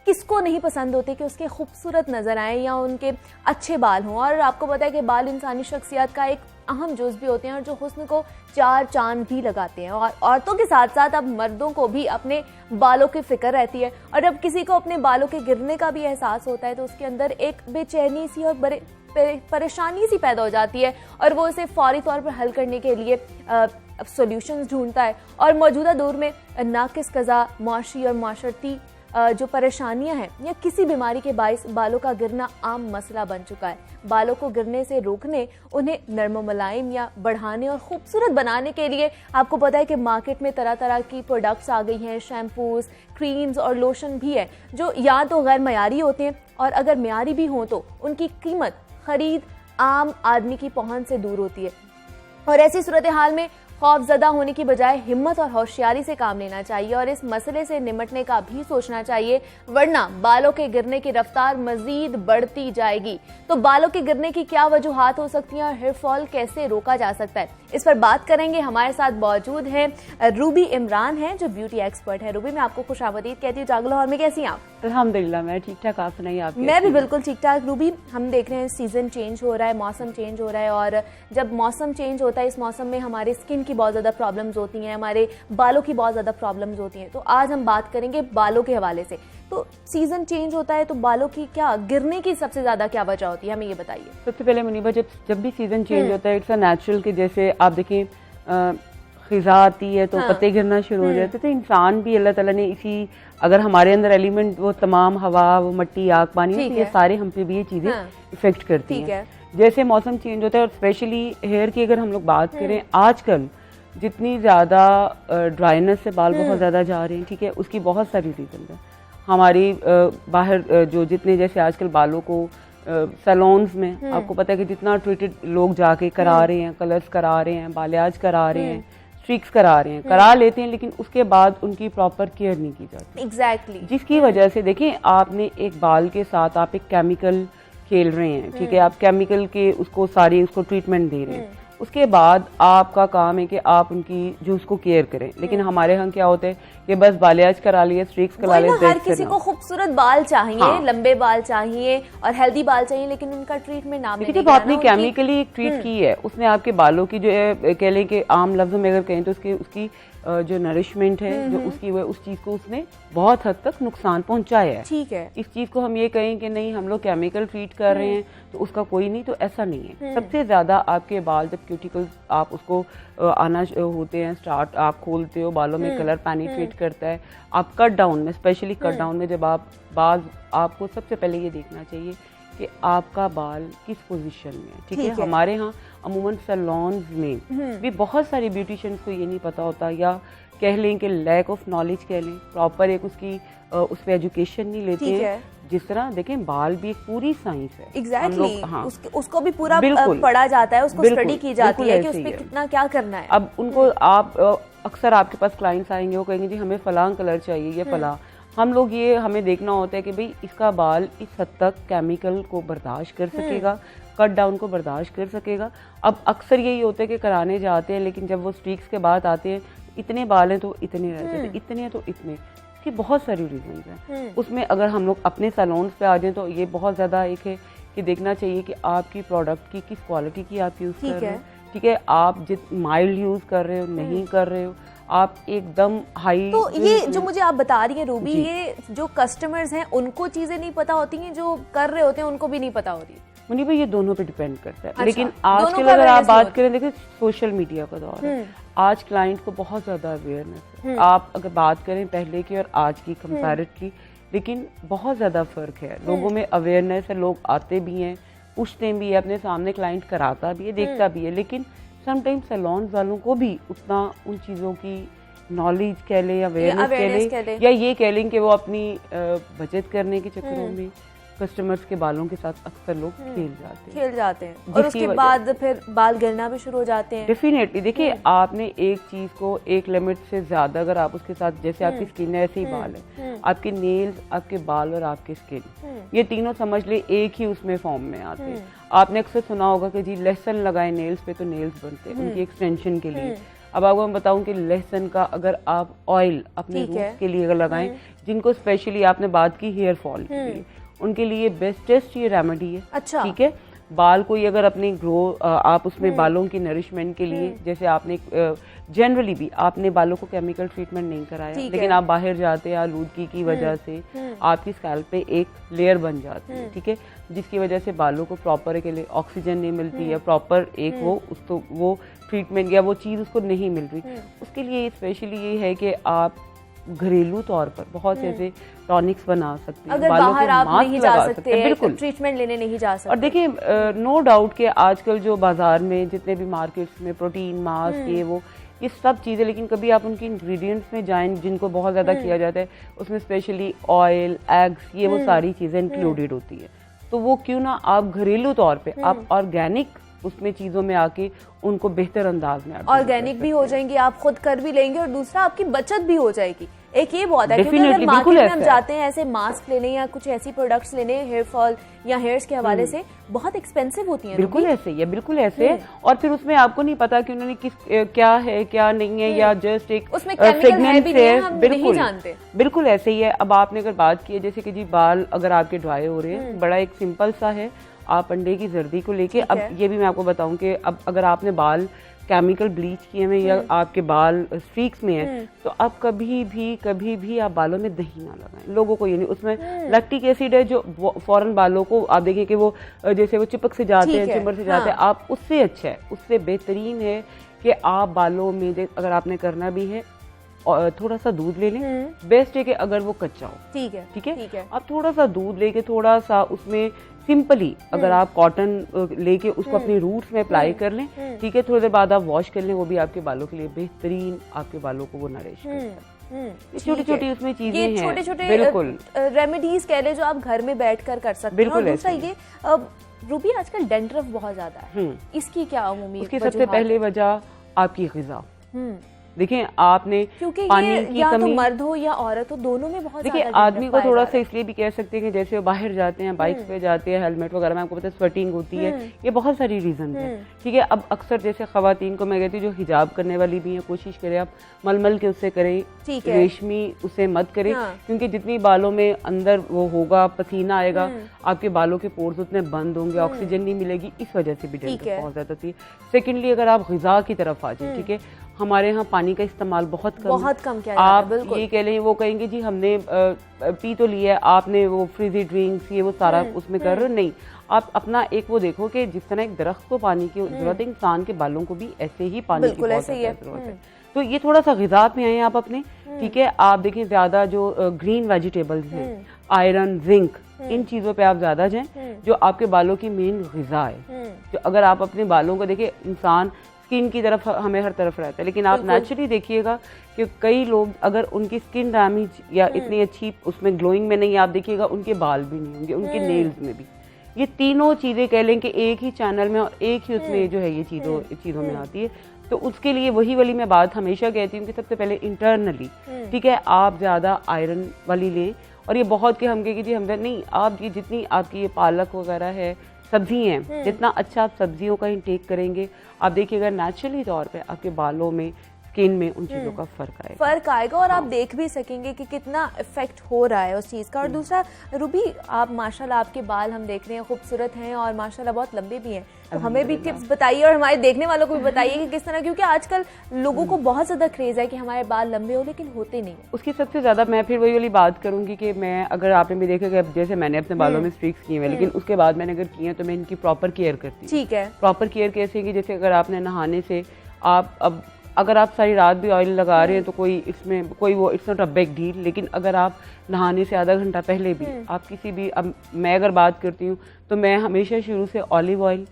किसको नहीं पसंद होते कि उसके खूबसूरत नजर आए या उनके अच्छे बाल हों, और आपको पता है कि बाल इंसानी शख्सियत का एक अहम जुज़ भी होते हैं और जो हुस्न को 4 चांद भी लगाते हैं। और औरतों के साथ साथ अब मर्दों को भी अपने बालों की फिक्र रहती है, और जब किसी को अपने बालों के गिरने का भी एहसास होता है तो उसके अंदर एक बेचैनी सी और परेशानी सी पैदा हो जाती है, और वो उसे फौरी तौर पर हल करने के लिए सॉल्यूशंस ढूंढता है। और मौजूदा दौर में नाकिस कज़ा, माशी और माशरती जो परेशानियां हैं या किसी बीमारी के बाइस बालों का गिरना आम मसला बन चुका है। बालों को गिरने से रोकने, उन्हें नर्म मुलायम या बढ़ाने और खूबसूरत बनाने के लिए आपको पता है कि मार्केट में तरह तरह की प्रोडक्ट्स आ गई हैं, शैम्पूज, क्रीम्स और लोशन भी है, जो या तो गैर मयारी होते हैं और अगर मयारी भी हों तो उनकी कीमत खरीद आम आदमी की पहुंच से दूर होती है। और ऐसी सूरत हाल में खौफजदा होने की बजाय हिम्मत और होशियारी से काम लेना चाहिए और इस मसले से निपटने का भी सोचना चाहिए, वरना बालों के गिरने की रफ्तार मजीद बढ़ती जाएगी। तो बालों के गिरने की क्या वजूहात हो सकती हैं और हेयर फॉल कैसे रोका जा सकता है, इस पर बात करेंगे। हमारे साथ मौजूद हैं रूबी इमरान हैं जो ब्यूटी एक्सपर्ट है। रूबी, मैं आपको खुशामदीद कहती हूँ जागो लाहौर में। कैसी हैं आप? अल्हम्दुलिल्लाह मैं ठीक ठाक, आप सुनाइए आप? मैं भी बिल्कुल ठीक ठाक। रूबी, हम देख रहे हैं सीजन चेंज हो रहा है, मौसम चेंज हो रहा है, और जब मौसम चेंज होता है इस मौसम में हमारे स्किन की बहुत ज़्यादा प्रॉब्लम्स होती हैं, हमारे बालों की बहुत ज़्यादा प्रॉब्लम्स होती हैं। तो आज हम बात करेंगे बालों के हवाले से। तो सीजन चेंज होता है तो बालों की क्या गिरने की सबसे ज़्यादा क्या वजह होती है, हमें ये बताइए। सबसे पहले मुनीबा, जब भी सीजन चेंज होता है इट्स अ नेचुरल कि जैसे आप देखें खिजा आती है तो पत्ते गिरना शुरू हो जाते हैं। तो इंसान भी अल्लाह ताला ने इसी, अगर हमारे अंदर एलिमेंट वो तमाम हवा, वो मिट्टी, आग, पानी होती है, ये सारे हम पे भी ये चीज़ें इफेक्ट करती हैं। जैसे मौसम चेंज होता है और स्पेशली हेयर की अगर हम लोग बात करें, आजकल जितनी ज़्यादा ड्राइनेस से बाल बहुत ज़्यादा जा रहे हैं, ठीक है, उसकी बहुत सारी रीज़न है। हमारी बाहर जो जितने जैसे आजकल बालों को सैलून्स में आपको पता है कि जितना ट्रीटेड लोग जाके करा रहे हैं, कलर्स करा रहे हैं, बालियाज करा रहे हैं, स्ट्रिक्स करा रहे हैं, करा लेते हैं, लेकिन उसके बाद उनकी प्रॉपर केयर नहीं की जाती। एग्जैक्टली जिसकी वजह से देखें, आपने एक बाल के साथ आप एक केमिकल खेल रहे हैं, ठीक है, आप केमिकल के उसको ट्रीटमेंट दे रहे हैं। उसके बाद आपका काम है कि आप उनकी जो उसको केयर करें। लेकिन हमारे यहाँ क्या होता है कि बस बालियाज करा लिए, स्ट्रिक्स करा लिए, हर किसी को खूबसूरत बाल चाहिए, लंबे बाल चाहिए और हेल्दी बाल चाहिए, लेकिन उनका ट्रीटमेंट ना मिले। जब आपने केमिकली ट्रीट की है, उसने आपके बालों की जो है, कह लें कि आम लफ्जों में अगर कहें तो उसकी जो नरिशमेंट है, जो उसकी वो उस चीज को उसने बहुत हद तक नुकसान पहुंचाया है। ठीक है, इस चीज को हम ये कहें कि नहीं हम लोग केमिकल ट्रीट कर रहे हैं तो उसका कोई नहीं, तो ऐसा नहीं है। सबसे ज्यादा आपके बाल जब क्यूटिकल्स आप उसको आना होते हैं स्टार्ट, आप खोलते हो, बालों में कलर पेनिट्रेट करता है, आप कट डाउन में, स्पेशली कट डाउन में जब आपको सबसे पहले ये देखना चाहिए कि आपका बाल किस पोजीशन में है, ठीक है। हमारे यहाँ अमूमन सैलून्स में भी बहुत सारे ब्यूटिशियंस को ये नहीं पता होता, या कह लें कि लैक ऑफ नॉलेज कह लें, प्रॉपर एक उसकी उस पर एजुकेशन नहीं लेते हैं। जिस तरह देखें, बाल भी एक पूरी साइंस है। एग्जैक्टली, उसको भी पूरा पढ़ा जाता है, उसको स्टडी की जाती है कि उस पे कितना क्या करना है। अब उनको आप अक्सर आपके पास क्लाइंट्स आएंगे, वो कहेंगे जी हमें फलां कलर चाहिए, ये फलां। हम लोग ये हमें देखना होता है कि भाई इसका बाल इस हद तक केमिकल को बर्दाश्त कर सकेगा, कट डाउन को बर्दाश्त कर सकेगा। अब अक्सर यही होता है कि कराने जाते हैं, लेकिन जब वो स्ट्रीक्स के बाद आते हैं, इतने बाल हैं तो इतने रह जाते, इतने तो इतने, इसकी बहुत सारी रीजन हैं। उसमें अगर हम लोग अपने सैलून्स पे आ जाएं तो ये बहुत ज़्यादा एक है कि देखना चाहिए कि आपकी प्रोडक्ट की किस क्वालिटी की आप यूज़ कर रहे हो, ठीक है, आप माइल्ड यूज़ कर रहे हो, नहीं कर रहे हो, आप एकदम हाई। तो ये जो मुझे आप बता रही हैं रूबी, ये जो कस्टमर्स हैं उनको चीजें नहीं पता होती हैं, जो कर रहे होते हैं उनको भी नहीं पता होती। मुनी भाई ये दोनों पे डिपेंड करता है। अच्छा, लेकिन आजकल अगर आप बात करें, देखिए सोशल मीडिया का दौर है, आज क्लाइंट को बहुत ज्यादा अवेयरनेस है। आप अगर बात करें पहले की और आज की कंपैरेटिवली, लेकिन बहुत ज्यादा फर्क है, लोगों में अवेयरनेस है, लोग आते भी हैं, पूछते भी है, अपने सामने क्लाइंट कराता भी है, देखता भी है, लेकिन समटाइम सैलून वालों को भी उतना उन चीज़ों की नॉलेज कह लें या अवेयरनेस कह लें, या ये कह लें कि वो अपनी बचत करने के चक्करों में कस्टमर्स के बालों के साथ अक्सर लोग खेल जाते हैं और उसके बाद फिर बाल गिरना भी शुरू हो जाते हैं। डेफिनेटली देखिए, आपने एक चीज को एक लिमिट से ज्यादा अगर आप उसके साथ, जैसे आपकी स्किन है ऐसे ही बाल है, आपके नेल्स, आपके बाल और आपकी स्किन, ये तीनों समझ ले एक ही उसमें फॉर्म में आते हैं। आपने अक्सर सुना होगा कि जी लहसुन लगाए नेल्स पे तो नेल्स बनते हैं उनकी एक्सटेंशन के लिए। अब आपको मैं बताऊं कि लहसुन का अगर आप ऑयल अपने रूट्स के लिए अगर लगाएं, जिनको स्पेशली आपने बात की हेयर फॉल के लिए, उनके लिए बेस्टेस्ट ये रेमेडी है। अच्छा, ठीक है, बाल को अगर अपनी ग्रो आप उसमें बालों की नरिशमेंट के लिए, जैसे आपने जनरली भी आपने बालों को केमिकल ट्रीटमेंट नहीं कराया, लेकिन आप बाहर जाते हैं आलूदगी की वजह से आपकी स्कैल्प पे एक लेयर बन जाती है, ठीक है, जिसकी वजह से बालों को प्रॉपर के लिए ऑक्सीजन नहीं मिलती है, प्रॉपर एक वो ट्रीटमेंट या वो चीज़ उसको नहीं मिल रही। उसके लिए स्पेशली ये है कि आप घरेलू तौर पर बहुत से ऐसे टॉनिक्स बना सकते हैं, अगर बालों बाहर के आप मास्क नहीं लगा जा सकते हैं, बिल्कुल ट्रीटमेंट लेने नहीं जा सकते। और देखिए नो डाउट कि आजकल जो बाजार में जितने भी मार्केट्स में प्रोटीन मास्क ये सब चीज़ें, लेकिन कभी आप उनकी इंग्रेडिएंट्स में जाएं जिनको बहुत ज़्यादा किया जाता है, उसमें स्पेशली ऑयल, एग्स, ये वो सारी चीज़ें इंक्लूडेड होती है। तो वो क्यों ना आप घरेलू तौर पे आप ऑर्गेनिक उसमें चीज़ों में आके उनको बेहतर अंदाज में ऑर्गेनिक भी हो जाएंगी, आप खुद कर भी लेंगे और दूसरा आपकी बचत भी हो जाएगी। एक ये बहुत है क्योंकि अगर मार्केट में हम जाते हैं ऐसे मास्क लेने या कुछ ऐसी प्रोडक्ट्स लेने हेयर फॉल या हेयर्स के हवाले से, बहुत एक्सपेंसिव होती हैं। बिल्कुल ऐसे ही है, बिल्कुल ऐसे है। और फिर उसमें आपको नहीं पता कि उन्होंने किस क्या है क्या नहीं है, या जस्ट एक उसमें केमिकल है भी नहीं है, हम नहीं जानते। बिल्कुल ऐसे ही है। अब आपने अगर बात की है जैसे कि जी बाल अगर आपके ड्राई हो रहे हैं, बड़ा एक सिंपल सा है, आप अंडे की जर्दी को लेके, अब ये भी मैं आपको बताऊं कि अब अगर आपने बाल केमिकल ब्लीच किए हुए या आपके बाल स्ट्रीक्स में है, तो आप कभी भी आप बालों में दही ना लगाएं। लोगों को ये नहीं, उसमें लैक्टिक एसिड है जो फौरन बालों को आप देखें कि वो जैसे वो चिपक से जाते हैं, चिमर से जाते हैं, आप उससे अच्छा है, उससे बेहतरीन है कि आप बालों में अगर आपने करना भी है और थोड़ा सा दूध ले लें। बेस्ट है कि अगर वो कच्चा हो, ठीक है, आप थोड़ा सा दूध लेके थोड़ा सा उसमें सिंपली अगर आप कॉटन लेके उसको अपने रूट्स में अप्लाई कर लें, ठीक है, थोड़ी देर बाद आप वॉश कर लें, वो भी आपके बालों के लिए बेहतरीन, आपके बालों को वो नरिश करता है। छोटी छोटी उसमें चीजें हैं, छोटे छोटे बिल्कुल रेमेडीज कह ले जो आप घर में बैठकर कर सकते हैं। और दूसरा ये रूबी आजकल डेंड्रफ बहुत ज्यादा है, इसकी क्या उम्मीद? उसकी सबसे पहले वजह आपकी ग़िज़ा। देखिए आपने पानी की या कमी, तो मर्द हो या औरत हो, दोनों में बहुत देखिए आदमी को थोड़ा सा इसलिए भी कह सकते हैं कि जैसे वो बाहर जाते हैं, बाइक्स पे जाते हैं, हेलमेट वगैरह में आपको पता है स्वेटिंग होती है, ये बहुत सारी रीजन है, ठीक है। अब अक्सर जैसे खवातीन को मैं कहती हूँ जो हिजाब करने वाली भी है, कोशिश करें आप मलमल के उससे करें, रेशमी उससे मत करें, क्योंकि जितनी बालों में अंदर वो होगा, पसीना आएगा, आपके बालों के पोर्स उतने बंद होंगे, ऑक्सीजन नहीं मिलेगी, इस वजह से भी डेंड्रफ बहुत ज्यादा होती है। सेकेंडली अगर आप ग़िज़ा की तरफ आ जाए, ठीक है, हमारे यहाँ पानी का इस्तेमाल बहुत कम किया आप ये कह लें, वो कहेंगे जी हमने पी तो लिया है, आपने वो फ्रीजी ड्रिंक्स ये वो सारा उसमें कर रहे हो, नहीं, आप अपना एक वो देखो कि जिस तरह एक दरख्त को पानी की जरूरत है, इंसान के बालों को भी ऐसे ही पानी की बहुत जरूरत है। तो ये थोड़ा सा ग़िज़ा में आए आप अपने, ठीक है, आप देखें ज्यादा जो ग्रीन वेजिटेबल्स हैं, आयरन, जिंक, इन चीजों पे आप ज्यादा जाएं, जो आपके बालों की मेन ग़िज़ा है। जो अगर आप अपने बालों को देखें, इंसान स्किन की तरफ हमें हर तरफ रहता है, लेकिन आप नेचुरली देखिएगा कि कई लोग अगर उनकी स्किन डैमेज या इतनी अच्छी उसमें ग्लोइंग में नहीं, आप देखिएगा उनके बाल भी नहीं होंगे, उनके नेल्स में भी। ये तीनों चीजें कह लें कि एक ही चैनल में और एक ही उसमें जो है ये चीजों में आती है। तो उसके लिए वही वाली मैं बात हमेशा कहती हूँ कि सबसे पहले इंटरनली, ठीक है, आप ज्यादा आयरन वाली लें। और ये बहुत के हम कहेंगे जी हम नहीं, आप ये जितनी आपकी ये पालक वगैरह है, सब्जी हैं, जितना अच्छा आप सब्जियों का इंटेक करेंगे, आप देखिएगा नेचुरली तौर पे आपके बालों में, स्किन में उन चीजों का फर्क आएगा और आप देख भी सकेंगे कि कितना इफेक्ट हो रहा है उस चीज का। और दूसरा रूबी, आप माशाल्लाह आपके बाल हम देख रहे हैं खूबसूरत हैं और माशाल्लाह बहुत लंबे भी हैं, तो हमें भी टिप्स बताइए और हमारे देखने वालों को भी बताइए कि किस तरह, क्योंकि आजकल लोगों को बहुत ज्यादा क्रेज है कि हमारे बाल लंबे हो लेकिन होते नहीं। उसकी सबसे ज्यादा मैं फिर वही वाली बात करूंगी कि मैं, अगर आपने भी देखा कि जैसे मैंने अपने बालों में स्ट्रिक्स किए हैं, लेकिन उसके बाद मैंने अगर किए तो मैं इनकी प्रॉपर केयर करती हूँ। ठीक है, प्रॉपर केयर कैसे कि जैसे अगर आपने नहाने से अब अगर आप सारी रात भी ऑयल लगा रहे हैं तो कोई इसमें कोई वो it's not a big deal, लेकिन अगर आप नहाने से आधा घंटा पहले भी आप किसी भी, अब मैं अगर बात करती हूँ तो मैं हमेशा शुरू से ऑलिव ऑयल,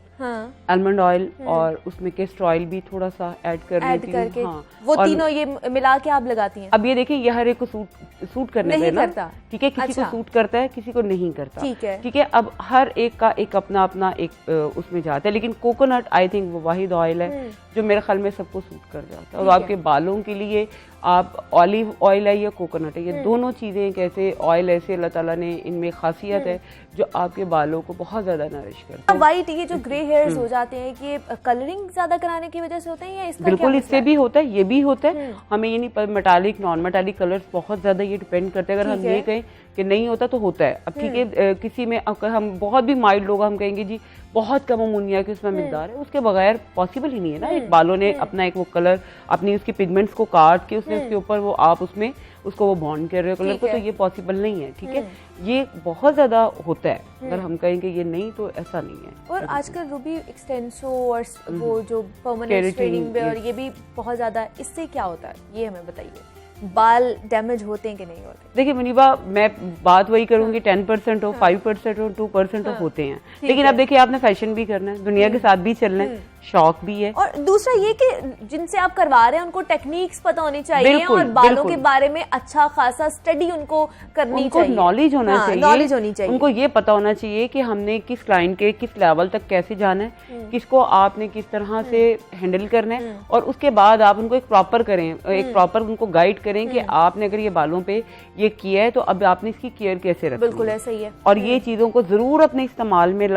आलमंड ऑयल और उसमें कैस्टर ऑयल भी थोड़ा सा ऐड कर लेती हूँ। हाँ, वो तीनों ये मिला के आप लगाती हैं। अब ये देखिए ये हर एक को सूट करने पे ना, ठीक है, किसी को सूट करता है, किसी को नहीं करता, ठीक है। अब हर एक का एक अपना एक उसमें जाता है, लेकिन कोकोनट आई थिंक वो वाहिद ऑयल है जो मेरे ख्याल में सबको सूट कर जाता है। और आपके बालों के लिए आप ऑलिव ऑयल है या कोकोनट है, ये दोनों चीजें कैसे ऑयल ऐसे अल्लाह ताला ने इनमें खासियत है जो आपके बालों को बहुत ज्यादा नरिश करते हैं। वाइट ये जो ग्रे हेयर्स हो जाते हैं कि कलरिंग ज्यादा कराने की वजह से होते हैं या इसका बिल्कुल इससे भी होता है, ये भी होता है। हमें ये नहीं, मेटालिक नॉन मेटालिक कलर्स बहुत ज्यादा ये डिपेंड करते हैं। अगर हम ये कहें कि नहीं होता तो होता है। अब ठीक है, किसी में हम बहुत भी माइल्ड लोग हम कहेंगे जी बहुत कम अमोनिया की उसमें मिकदार है, उसके बगैर पॉसिबल ही नहीं है ना। एक बालों ने अपना एक वो कलर, अपनी उसकी पिगमेंट्स को काट के उसने उसके ऊपर वो आप उसमें उसको वो बॉन्ड कर रहे हो कलर को, तो ये पॉसिबल नहीं है, ठीक है। ये बहुत ज्यादा होता है, अगर हम कहेंगे ये नहीं तो ऐसा नहीं है। और आजकल रूबी एक्सटेंसो और वो जो परमानेंट स्ट्रेनिंग और ये भी बहुत ज्यादा, इससे क्या होता है ये हमें बताइए। बाल डैमेज होते हैं कि नहीं होते? देखिए मुनीबा, मैं बात वही करूंगी 10% हो, 5% हो, 2% हो, होते हैं। लेकिन अब देखिए आपने फैशन भी करना है, दुनिया के साथ भी चलना है, शौक भी है। और दूसरा ये कि जिनसे आप करवा रहे हैं उनको टेक्निक्स पता होनी चाहिए बिल्कुल, और बालों बिल्कुल। के बारे में अच्छा खासा स्टडी उनको करनी उनको चाहिए, नॉलेज होना चाहिए, नॉलेज होनी चाहिए। उनको ये पता होना चाहिए कि हमने किस क्लाइंट के किस लेवल तक कैसे जाना है, किसको आपने किस तरह से हैंडल करना है, और उसके बाद आप उनको एक प्रॉपर करें, एक प्रॉपर उनको गाइड करें कि आपने अगर ये बालों पे ये किया है तो अब आपने इसकी केयर कैसे रखनी है। बिल्कुल ऐसा ही है। और ये चीजों को जरूर अपने इस्तेमाल में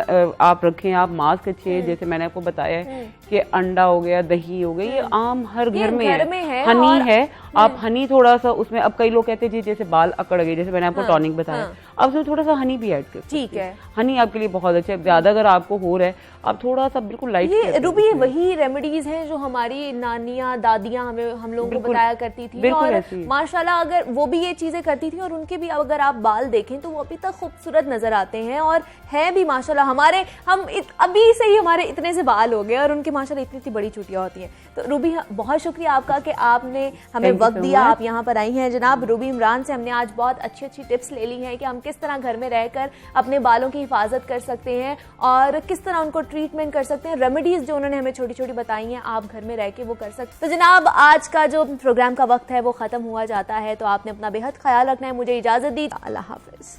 आप रखें। आप मास्क अच्छे, जैसे मैंने आपको बताया है कि अंडा हो गया, दही हो गया, ये आम हर घर में है, हनी है, आप हनी थोड़ा सा उसमें, अब कई लोग कहते हैं जी जैसे बाल अकड़ गए, जैसे मैंने आपको टॉनिक बताया, अब उसमें थोड़ा सा हनी भी ऐड कर, ठीक है, हनी आपके लिए बहुत अच्छा है। ज्यादा अगर आपको हो रहा है, आप थोड़ा सा बिल्कुल लाइट। ये रूबी, ये वही रेमेडीज हैं जो हमारी नानियां दादियां हम लोगों को बताया करती थी, और माशाल्लाह अगर वो भी ये चीजें करती थी, और उनके भी अगर आप बाल देखें तो वो अभी तक खूबसूरत नजर आते हैं, और है भी माशाल्लाह। अभी से ही हमारे इतने से बाल हो गए और उनके माशाल्लाह इतनी बड़ी चुटियां होती हैं। तो रूबी, बहुत शुक्रिया आपका कि आपने हमें वक्त दिया, आप यहाँ पर आई हैं। जनाब रूबी इमरान से हमने आज बहुत अच्छी टिप्स ले ली हैं कि हम किस तरह घर में रहकर अपने बालों की हिफाजत कर सकते हैं और किस तरह उनको ट्रीटमेंट कर सकते हैं। रेमेडीज जो उन्होंने हमें छोटी छोटी बताई हैं, आप घर में रह के वो कर सकते हैं। तो जनाब, आज का जो प्रोग्राम का वक्त है वो खत्म हुआ जाता है, तो आपने अपना बेहद ख्याल रखना है। मुझे इजाजत दी, अल्लाह हाफिज।